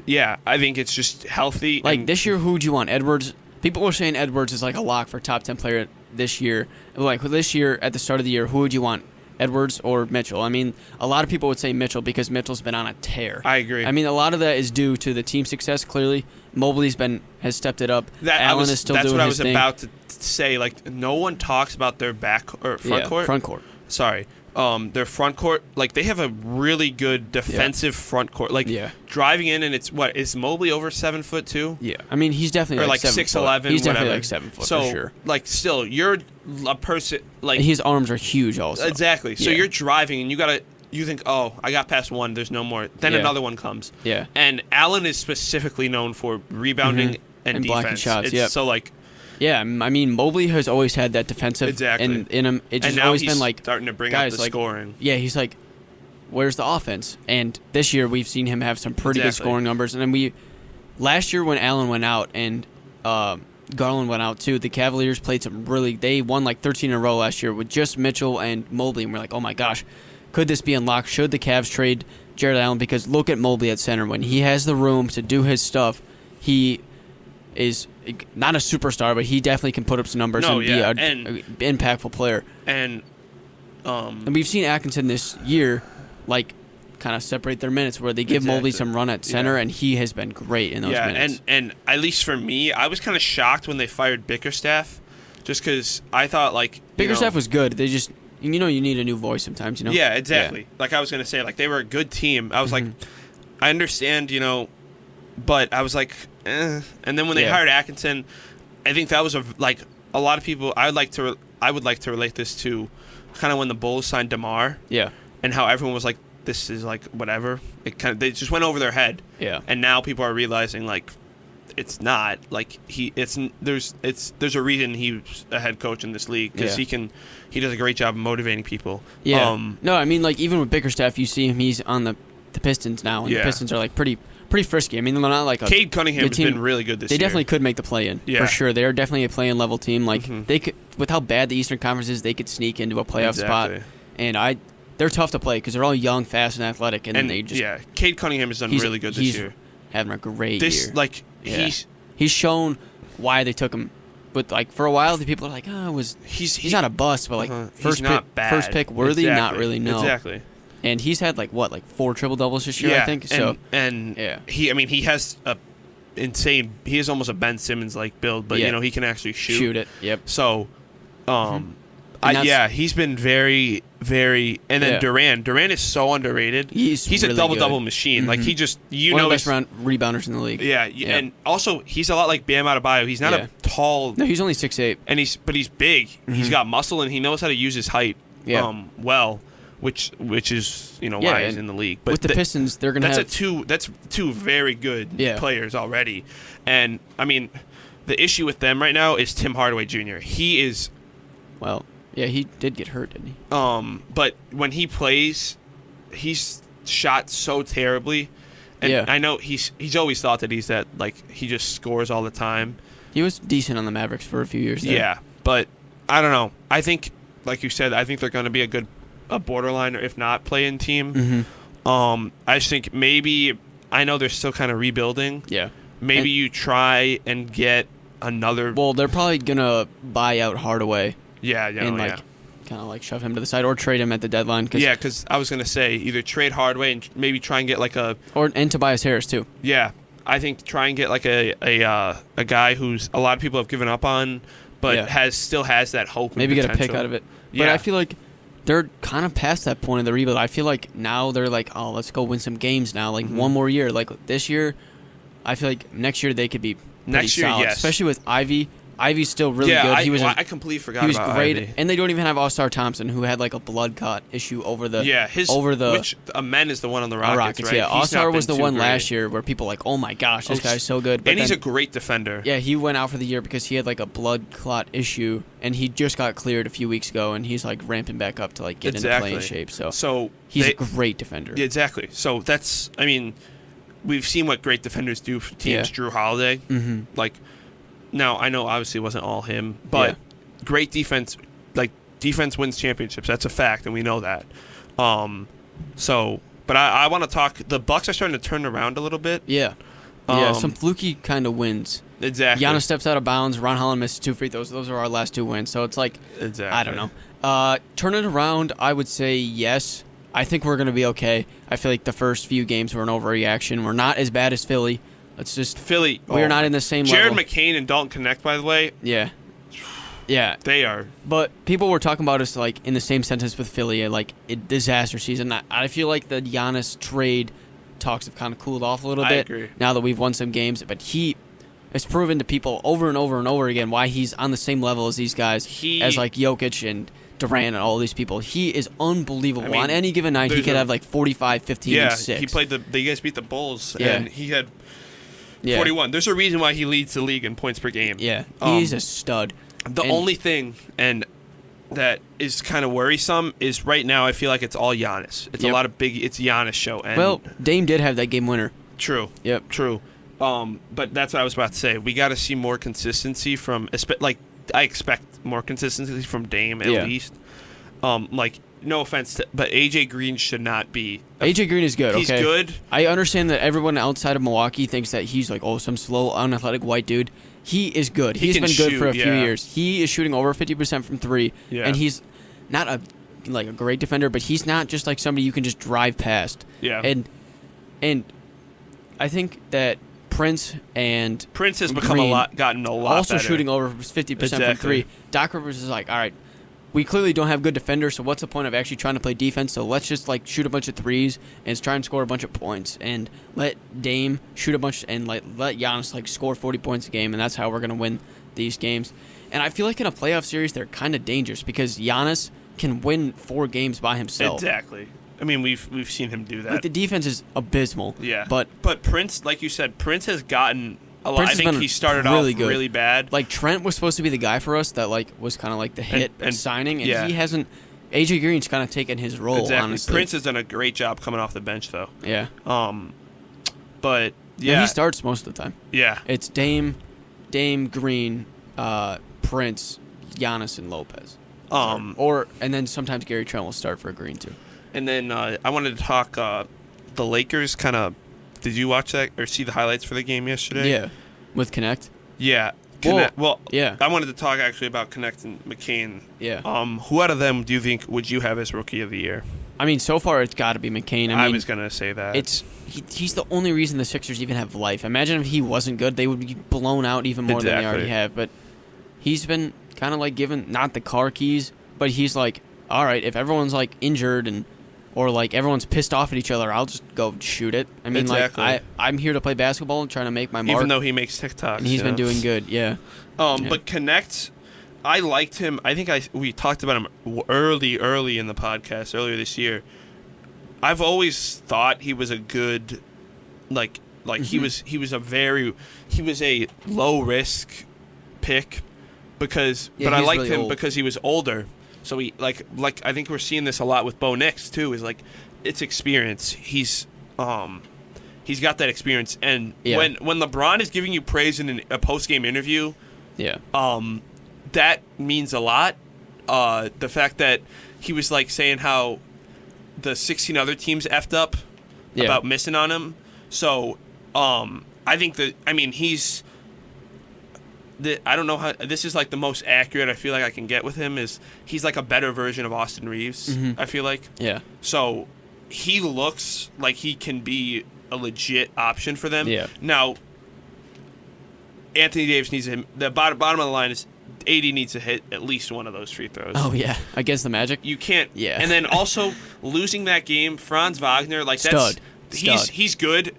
S1: I think it's just healthy.
S2: Like this year, who would you want? Edwards? People were saying Edwards is like a lock for top 10 player this year. Like this year, at the start of the year, who would you want? Edwards or Mitchell? I mean, a lot of people would say Mitchell because Mitchell's been on a tear.
S1: I agree.
S2: I mean, a lot of that is due to the team success, clearly. Mobley's has stepped it up. Allen is still doing his thing.
S1: That's what I was about to say. Like, no one talks about their front court.
S2: Front court.
S1: Sorry. Their front court, like, they have a really good defensive front court. Like, driving in, and is Mobley over 7'2"?
S2: Yeah. I mean, he's definitely like
S1: 6'11",
S2: He's
S1: whatever.
S2: definitely like 7 foot
S1: so,
S2: for sure.
S1: Like, still, you're a person, like...
S2: And his arms are huge also.
S1: Exactly. So you're driving, and you think, oh, I got past one, there's no more. Then another one comes.
S2: Yeah.
S1: And Allen is specifically known for rebounding and defense.
S2: Blocking shots,
S1: So, like...
S2: Yeah, I mean, Mobley has always had that defensive in him. It's just always been like
S1: starting to bring out the scoring.
S2: Yeah, he's like, where's the offense? And this year we've seen him have some pretty good scoring numbers. And then last year when Allen went out and Garland went out too, the Cavaliers played they won like 13 in a row last year with just Mitchell and Mobley. And we're like, oh my gosh, could this be unlocked? Should the Cavs trade Jared Allen? Because look at Mobley at center. When he has the room to do his stuff, he is not a superstar, but he definitely can put up some numbers and be an impactful player.
S1: And
S2: we've seen Atkinson this year, like, kind of separate their minutes where they give Mobley some run at center, and he has been great in those minutes.
S1: And at least for me, I was kind of shocked when they fired Bickerstaff, just because I thought, like...
S2: Bickerstaff was good. They just... you need a new voice sometimes, you know?
S1: Yeah, exactly. Yeah. Like I was going to say, like, they were a good team. I was like, I understand, but I was like, eh. And then when they hired Atkinson, I think that was a lot of people. I would like to relate this to kind of when the Bulls signed DeMar. Yeah. And how everyone was like, this is like whatever. They just went over their head. Yeah. And now people are realizing like it's not like there's a reason he's a head coach in this league because he does a great job of motivating people.
S2: Yeah. No, I mean like even with Bickerstaff, you see him. He's on the Pistons now, and the Pistons are like pretty frisky. I mean, they're not like a
S1: Cade Cunningham has been really good this year.
S2: They definitely could make the play-in, for sure. They are definitely a play-in level team. Like they could, with how bad the Eastern Conference is, they could sneak into a playoff spot. And they're tough to play because they're all young, fast, and athletic. And they just
S1: Cade Cunningham has done really good this year.
S2: Having a great year.
S1: Like
S2: he's shown why they took him. But like for a while, the people are like, he's not a bust, but like first pick worthy, not really. No,
S1: exactly.
S2: And he's had like 4 triple doubles this year, I think.
S1: He has a insane. He is almost a Ben Simmons like build, but he can actually shoot
S2: it. Yep.
S1: So, he's been very, very. And then Durant is so underrated. He's really a double machine. Mm-hmm. Like he just
S2: one of the best rebounders in the league.
S1: Yeah, and also he's a lot like Bam Adebayo. He's not a tall.
S2: No, he's only 6'8",
S1: and he's big. Mm-hmm. He's got muscle and he knows how to use his height. Well. Which is why he's in the league.
S2: But with the Pistons, they're gonna have
S1: that's two very good players already, and I mean, the issue with them right now is Tim Hardaway Jr. He is,
S2: he did get hurt, didn't he?
S1: But when he plays, he's shot so terribly, and I know he's always thought that he's that like he just scores all the time.
S2: He was decent on the Mavericks for a few years there.
S1: Yeah, but I don't know. I think, like you said, I think they're going to be a borderline or if not play-in team. Mm-hmm. I just think maybe I know they're still kind of rebuilding. Yeah. Maybe you try and get another.
S2: Well, they're probably gonna buy out Hardaway.
S1: And
S2: kind of like shove him to the side or trade him at the deadline.
S1: Because I was gonna say either trade Hardaway and maybe try and get like
S2: and Tobias Harris too.
S1: Yeah, I think try and get like a guy who's a lot of people have given up on, but still has that hope.
S2: Maybe
S1: and
S2: get a pick out of it. But I feel like they're kind of past that point of the rebuild. I feel like now they're like, oh, let's go win some games now. Like one more year. Like this year, I feel like next year they could be pretty solid. Especially with Ivy. Ivy's still really good.
S1: I completely forgot about Ivy. He was great.
S2: Ivy. And they don't even have All-Star Thompson, who had like a blood clot issue over the...
S1: which Amen is the one on the Rockets, right?
S2: Yeah, All-Star was the one last year where people were like, oh my gosh, this guy's so good.
S1: But and he's a great defender.
S2: Yeah, he went out for the year because he had like a blood clot issue, and he just got cleared a few weeks ago, and he's like ramping back up to like get into playing shape. So he's a great defender.
S1: Yeah, exactly. So that's, I mean, we've seen what great defenders do for teams. Drew Holiday, like... Now, I know obviously it wasn't all him, but great defense, like defense wins championships. That's a fact, and we know that. But I want to talk. The Bucks are starting to turn around a little bit.
S2: Yeah, some fluky kind of wins.
S1: Exactly.
S2: Giannis steps out of bounds. Ron Holland misses 2 free throws. Those are our last 2 wins. So it's like,
S1: exactly.
S2: I don't know. Turn it around, I would say yes. I think we're going to be okay. I feel like the first few games were an overreaction. We're not as bad as Philly. Let's just
S1: Philly.
S2: We're not in the same
S1: Jared
S2: level.
S1: McCain and Dalton Connect, by the way.
S2: Yeah.
S1: They are.
S2: But people were talking about us like in the same sentence with Philly, like a disaster season. I feel like the Giannis trade talks have kind of cooled off a little bit.
S1: I agree.
S2: Now that we've won some games, but he has proven to people over and over and over again why he's on the same level as these guys, as like Jokic and Durant and all these people. He is unbelievable. On any given night, he could have like 45, 15, and 6.
S1: He played you guys beat the Bulls, and he had 41. There's a reason why he leads the league in points per game.
S2: Yeah, he's a stud.
S1: The only thing, and that is kind of worrisome, is right now I feel like it's all Giannis. It's a lot of it's Giannis show. And
S2: well, Dame did have that game winner.
S1: True.
S2: Yep.
S1: True. But that's what I was about to say. We got to see more consistency from, like, I expect more consistency from Dame at least. Like, no offense, but AJ Green should not be.
S2: AJ Green is good.
S1: He's good.
S2: I understand that everyone outside of Milwaukee thinks that he's like, some slow, unathletic white dude. He is good. He's been good for a few years. He is shooting over 50% from 3, and he's not a great defender, but he's not just like somebody you can just drive past.
S1: Yeah.
S2: And I think that Prince has
S1: gotten a lot
S2: also
S1: better.
S2: Shooting over 50% from 3. Doc Rivers is like, all right, we clearly don't have good defenders, so what's the point of actually trying to play defense? So let's just like shoot a bunch of threes and try and score a bunch of points, and let Dame shoot a bunch, and let Giannis like score 40 points a game, and that's how we're gonna win these games. And I feel like in a playoff series they're kind of dangerous because Giannis can win 4 games by himself.
S1: Exactly. I mean, we've seen him do that.
S2: Like the defense is abysmal.
S1: Yeah.
S2: But
S1: Prince, like you said, Prince has gotten a lot. I think he started
S2: really
S1: off
S2: good.
S1: really bad.
S2: Like Trent was supposed to be the guy for us that like was kind of like the hit and signing, and he hasn't. AJ Green's kind of taken his role.
S1: Exactly.
S2: Honestly,
S1: Prince has done a great job coming off the bench, though.
S2: Yeah.
S1: But
S2: and he starts most of the time.
S1: Yeah.
S2: It's Dame, Green, Prince, Giannis, and Lopez. And then sometimes Gary Trent will start for Green too.
S1: And then I wanted to talk the Lakers. Kind of, did you watch that or see the highlights for the game yesterday?
S2: Yeah, with Connect.
S1: Yeah.
S2: Yeah.
S1: I wanted to talk actually about Connect and McCain.
S2: Yeah.
S1: Who out of them do you think would you have as Rookie of the Year?
S2: I mean, so far it's got to be McCain. I
S1: was gonna say that.
S2: He's the only reason the Sixers even have life. Imagine if he wasn't good, they would be blown out even more than they already have. But he's been kind of like given not the car keys, but he's like, all right, if everyone's like injured or like everyone's pissed off at each other, I'll just go shoot it. I mean, like I'm here to play basketball and trying to make my mark.
S1: Even though he makes TikToks,
S2: and he's been doing good. Yeah.
S1: But Connect, I liked him. I think we talked about him early in the podcast earlier this year. I've always thought he was a good, he was a low risk pick but I liked really him old. Because he was older. So he like I think we're seeing this a lot with Bo Nix too. Is like it's experience. He's got that experience, and when LeBron is giving you praise in a post game interview, that means a lot. The fact that he was like saying how the 16 other teams effed up about missing on him. So I think he's. I don't know how this is like the most accurate I feel like I can get with him is he's like a better version of Austin Reeves. I feel like so he looks like he can be a legit option for them. Now Anthony Davis needs to hit, the bottom of the line is AD needs to hit at least one of those free throws.
S2: Oh yeah, against the Magic
S1: you can't. And then also losing that game, Franz Wagner
S2: Stud.
S1: He's good.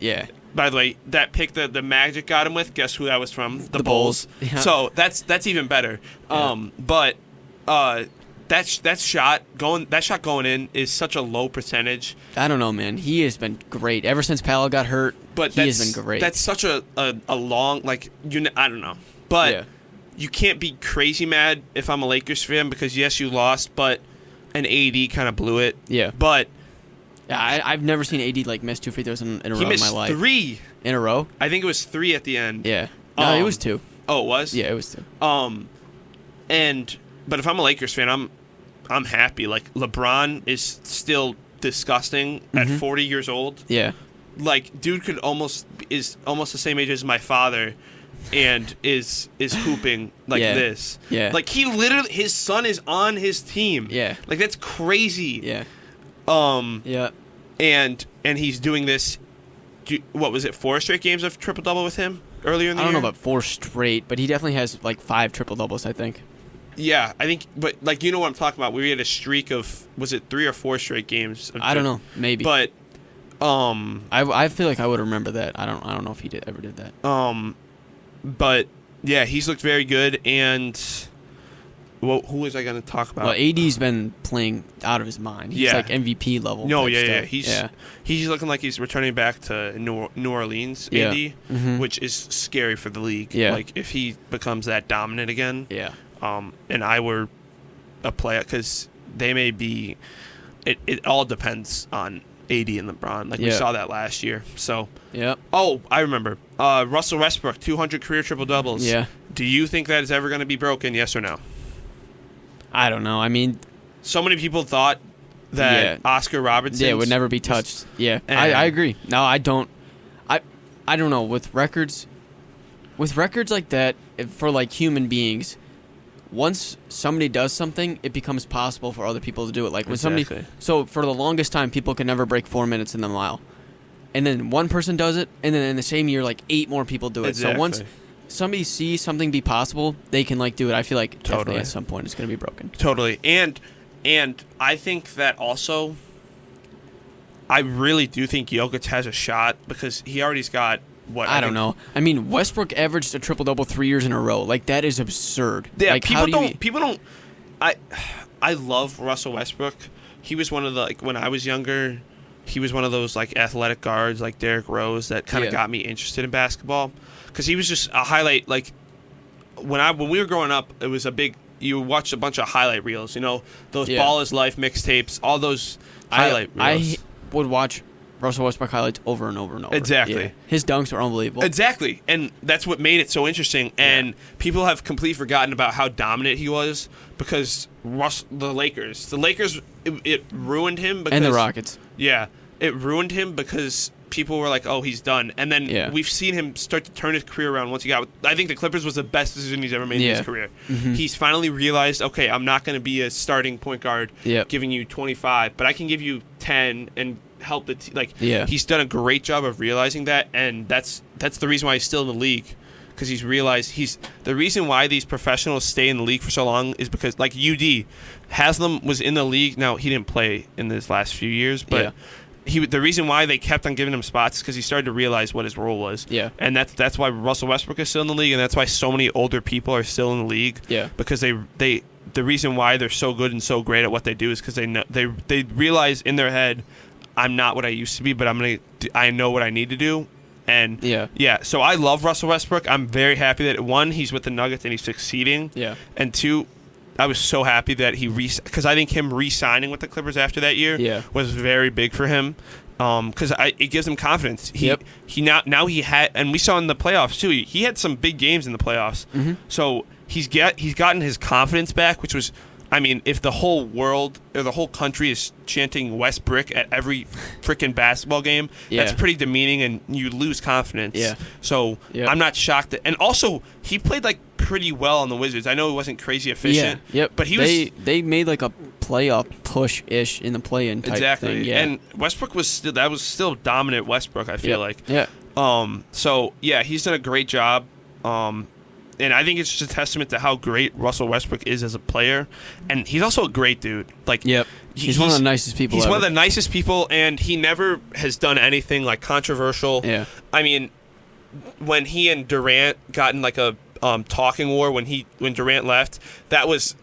S1: By the way, that pick the Magic got him with, guess who that was from? The Bulls. So that's even better. But that shot going in is such a low percentage.
S2: I don't know, man. He has been great ever since Paolo got hurt.
S1: But
S2: he has been great.
S1: That's such a long I don't know. But you can't be crazy mad if I'm a Lakers fan because yes, you lost, but an AD kind of blew it. But.
S2: Yeah, I've never seen AD like miss 2 free throws in a row in my life.
S1: He missed 3
S2: in a row.
S1: I think it was 3 at the end.
S2: Yeah, no, it was 2.
S1: Oh, it was.
S2: Yeah, it was 2.
S1: But if I'm a Lakers fan, I'm happy. Like, LeBron is still disgusting at 40 years old.
S2: Yeah.
S1: Like, dude is almost the same age as my father and is hooping like this.
S2: Yeah.
S1: Like, he literally, his son is on his team.
S2: Yeah.
S1: Like, that's crazy.
S2: Yeah.
S1: Yeah. And he's doing this, what was it, 4 straight games of triple-double with him earlier in the year?
S2: I don't know about 4 straight, but he definitely has like 5 triple-doubles, I think.
S1: Yeah, I think, but like, you know what I'm talking about. We had a streak of, was it 3 or 4 straight games?
S2: I don't know, maybe.
S1: But,
S2: I feel like I would remember that. I don't know if he ever did that.
S1: But yeah, he's looked very good. And well, who was I going to talk about?
S2: Well, AD's been playing out of his mind. He's like MVP level.
S1: No, yeah. He's looking like he's returning back to New Orleans, AD, which is scary for the league.
S2: Yeah.
S1: Like, if he becomes that dominant again.
S2: Yeah.
S1: And I were a player, because they may be. It all depends on AD and LeBron. Like, we saw that last year. So.
S2: Yeah.
S1: Oh, I remember. Russell Westbrook, 200 career triple doubles.
S2: Yeah.
S1: Do you think that is ever going to be broken? Yes or no?
S2: I don't know. I mean,
S1: so many people thought that Oscar Robertson
S2: would never be touched. Yeah, I agree. No, I don't. I don't know. With records like that, for like human beings, once somebody does something, it becomes possible for other people to do it. Like when somebody. So for the longest time, people could never break 4 minutes in the mile, and then one person does it, and then in the same year, like 8 more people do it.
S1: Exactly.
S2: So once somebody sees something be possible, they can like do it. I feel like definitely at some point it's going to be broken.
S1: Totally. And I think that also, I really do think Jokic has a shot, because he already's got what
S2: I don't know. I mean, Westbrook averaged a triple-double 3 years in a row. Like, that is absurd.
S1: Yeah,
S2: like,
S1: people don't I love Russell Westbrook. He was one of the, like, when I was younger, he was one of those like athletic guards like Derrick Rose that kind of got me interested in basketball, because he was just a highlight. Like when we were growing up, it was a big. You watched a bunch of highlight reels, those Ball is Life mixtapes, all those highlight reels.
S2: I would watch Russell Westbrook highlights over and over and over.
S1: Exactly.
S2: Yeah. His dunks are unbelievable.
S1: Exactly. And that's what made it so interesting. And people have completely forgotten about how dominant he was, because the Lakers, it ruined him. Because,
S2: and the Rockets.
S1: Yeah. It ruined him because people were like, oh, he's done. And then we've seen him start to turn his career around once he got. I think the Clippers was the best decision he's ever made in his career. Mm-hmm. He's finally realized, okay, I'm not going to be a starting point guard giving you 25, but I can give you 10 and help the team. He's done a great job of realizing that, and that's the reason why he's still in the league, because he's realized the reason why these professionals stay in the league for so long is because, like UD, Haslam was in the league. Now, he didn't play in this last few years, but the reason why they kept on giving him spots is because he started to realize what his role was. Yeah. And that's why Russell Westbrook is still in the league, and that's why so many older people are still in the league. Yeah. Because the reason why they're so good and so great at what they do is because they realize in their head, I'm not what I used to be, but I know what I need to do. And so I love Russell Westbrook. I'm very happy that, one, he's with the Nuggets and he's succeeding. Yeah. And two, I was so happy that because I think him re-signing with the Clippers after that year was very big for him, because it gives him confidence. He had, and we saw in the playoffs too. He had some big games in the playoffs, so he's gotten his confidence back, which was. I mean, if the whole world or the whole country is chanting Westbrook at every freaking basketball game, that's pretty demeaning, and you lose confidence. Yeah. So I'm not shocked and also he played like pretty well on the Wizards. I know he wasn't crazy efficient. Yeah. Yep. But
S2: they made like a playoff push ish in the play-in type thing. Yeah.
S1: And Westbrook was still dominant Westbrook. I feel like. Yeah. So he's done a great job. And I think it's just a testament to how great Russell Westbrook is as a player. And he's also a great dude. Like,
S2: he's one of the nicest people
S1: one of the nicest people, and he never has done anything, like, controversial. Yeah. I mean, when he and Durant got in, like, a talking war when Durant left, that was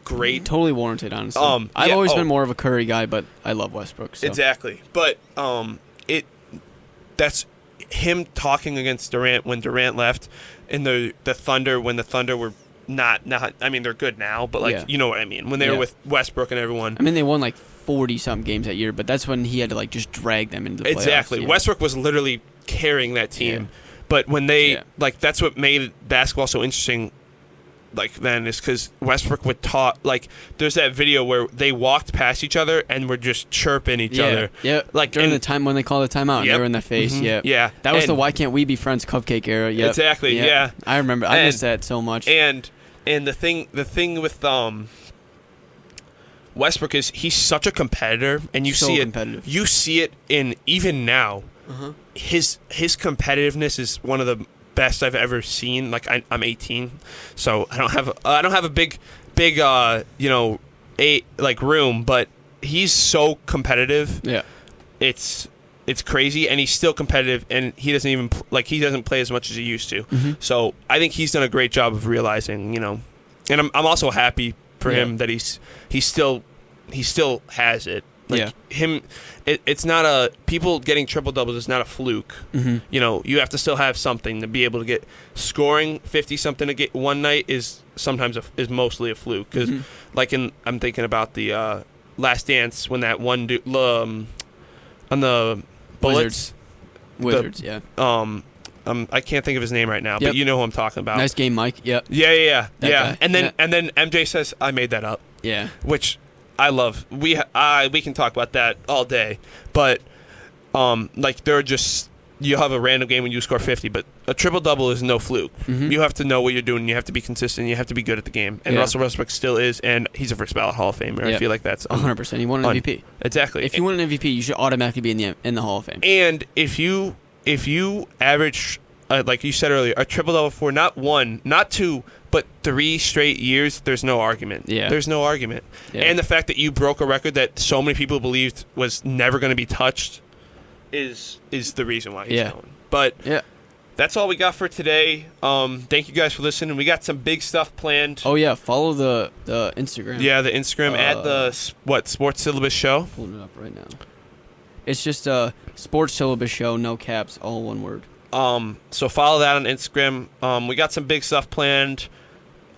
S1: great.
S2: Totally warranted, honestly. I've always been more of a Curry guy, but I love Westbrook. So.
S1: Exactly. But that's him talking against Durant when Durant left. And the Thunder, when the Thunder were not I mean, they're good now, but you know what I mean, when they were with Westbrook and everyone.
S2: I mean, they won like 40-something games that year, but that's when he had to like just drag them into the playoffs.
S1: Exactly. Yeah. Westbrook was literally carrying that team. Yeah. But when they that's what made basketball so interesting like then is because Westbrook would talk. Like there's that video where they walked past each other and were just chirping each other.
S2: Yeah. Like during the time when they called the timeout, they were in the face.
S1: Mm-hmm.
S2: Yeah. That was the "Why can't we be friends" cupcake era. Yep.
S1: Exactly. Yeah.
S2: I remember. I miss that so much.
S1: And the thing with Westbrook is he's such a competitor, and you see it. You see it in even now. His competitiveness is one of the best I've ever seen. Like I'm 18, so I don't have a big room, but he's so competitive. Yeah, it's crazy, and he's still competitive, and he doesn't even he doesn't play as much as he used to. So I think he's done a great job of realizing, and I'm also happy for him that he still has it. It's not people getting triple doubles is not a fluke. You have to still have something to be able to get scoring 50 something to get one night is sometimes is mostly a fluke because I'm thinking about the Last Dance when that one dude on the Bullets
S2: Wizards
S1: I can't think of his name right now, but you know who I'm talking about.
S2: Nice game, Mike. Yep.
S1: Yeah. And then MJ says I made that up.
S2: Yeah.
S1: Which I love. We can talk about that all day, but they're just you'll have a random game when you score 50, but a triple double is no fluke. You have to know what you're doing. You have to be consistent. You have to be good at the game. And Russell Westbrook still is, and he's a first ballot Hall of Famer. I feel like that's
S2: 100%. He won an MVP.
S1: Exactly.
S2: If you win an MVP, you should automatically be in the Hall of Fame.
S1: And if you average, like you said earlier, a triple double for not one, not two, but 3 straight years, there's no argument.
S2: Yeah.
S1: There's no argument. Yeah. And the fact that you broke a record that so many people believed was never going to be touched is the reason why he's going. But that's all we got for today. Thank you guys for listening. We got some big stuff planned.
S2: Oh, yeah. Follow the Instagram.
S1: Yeah, the Instagram at the, Sports Syllabus Show?
S2: Pulling it up right now. It's just a Sports Syllabus Show, no caps, all one word.
S1: So follow that on Instagram. We got some big stuff planned.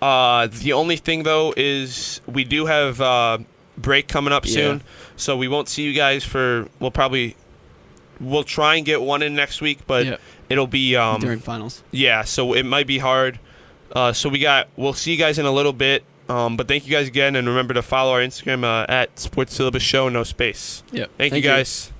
S1: The only thing, though, is we do have break coming up soon, so we won't see you guys we'll try and get one in next week, but it'll be
S2: during finals.
S1: Yeah, so it might be hard. So we'll see you guys in a little bit. But thank you guys again, and remember to follow our Instagram at Sports Syllabus Show, no space.
S2: Yep.
S1: Thank you guys.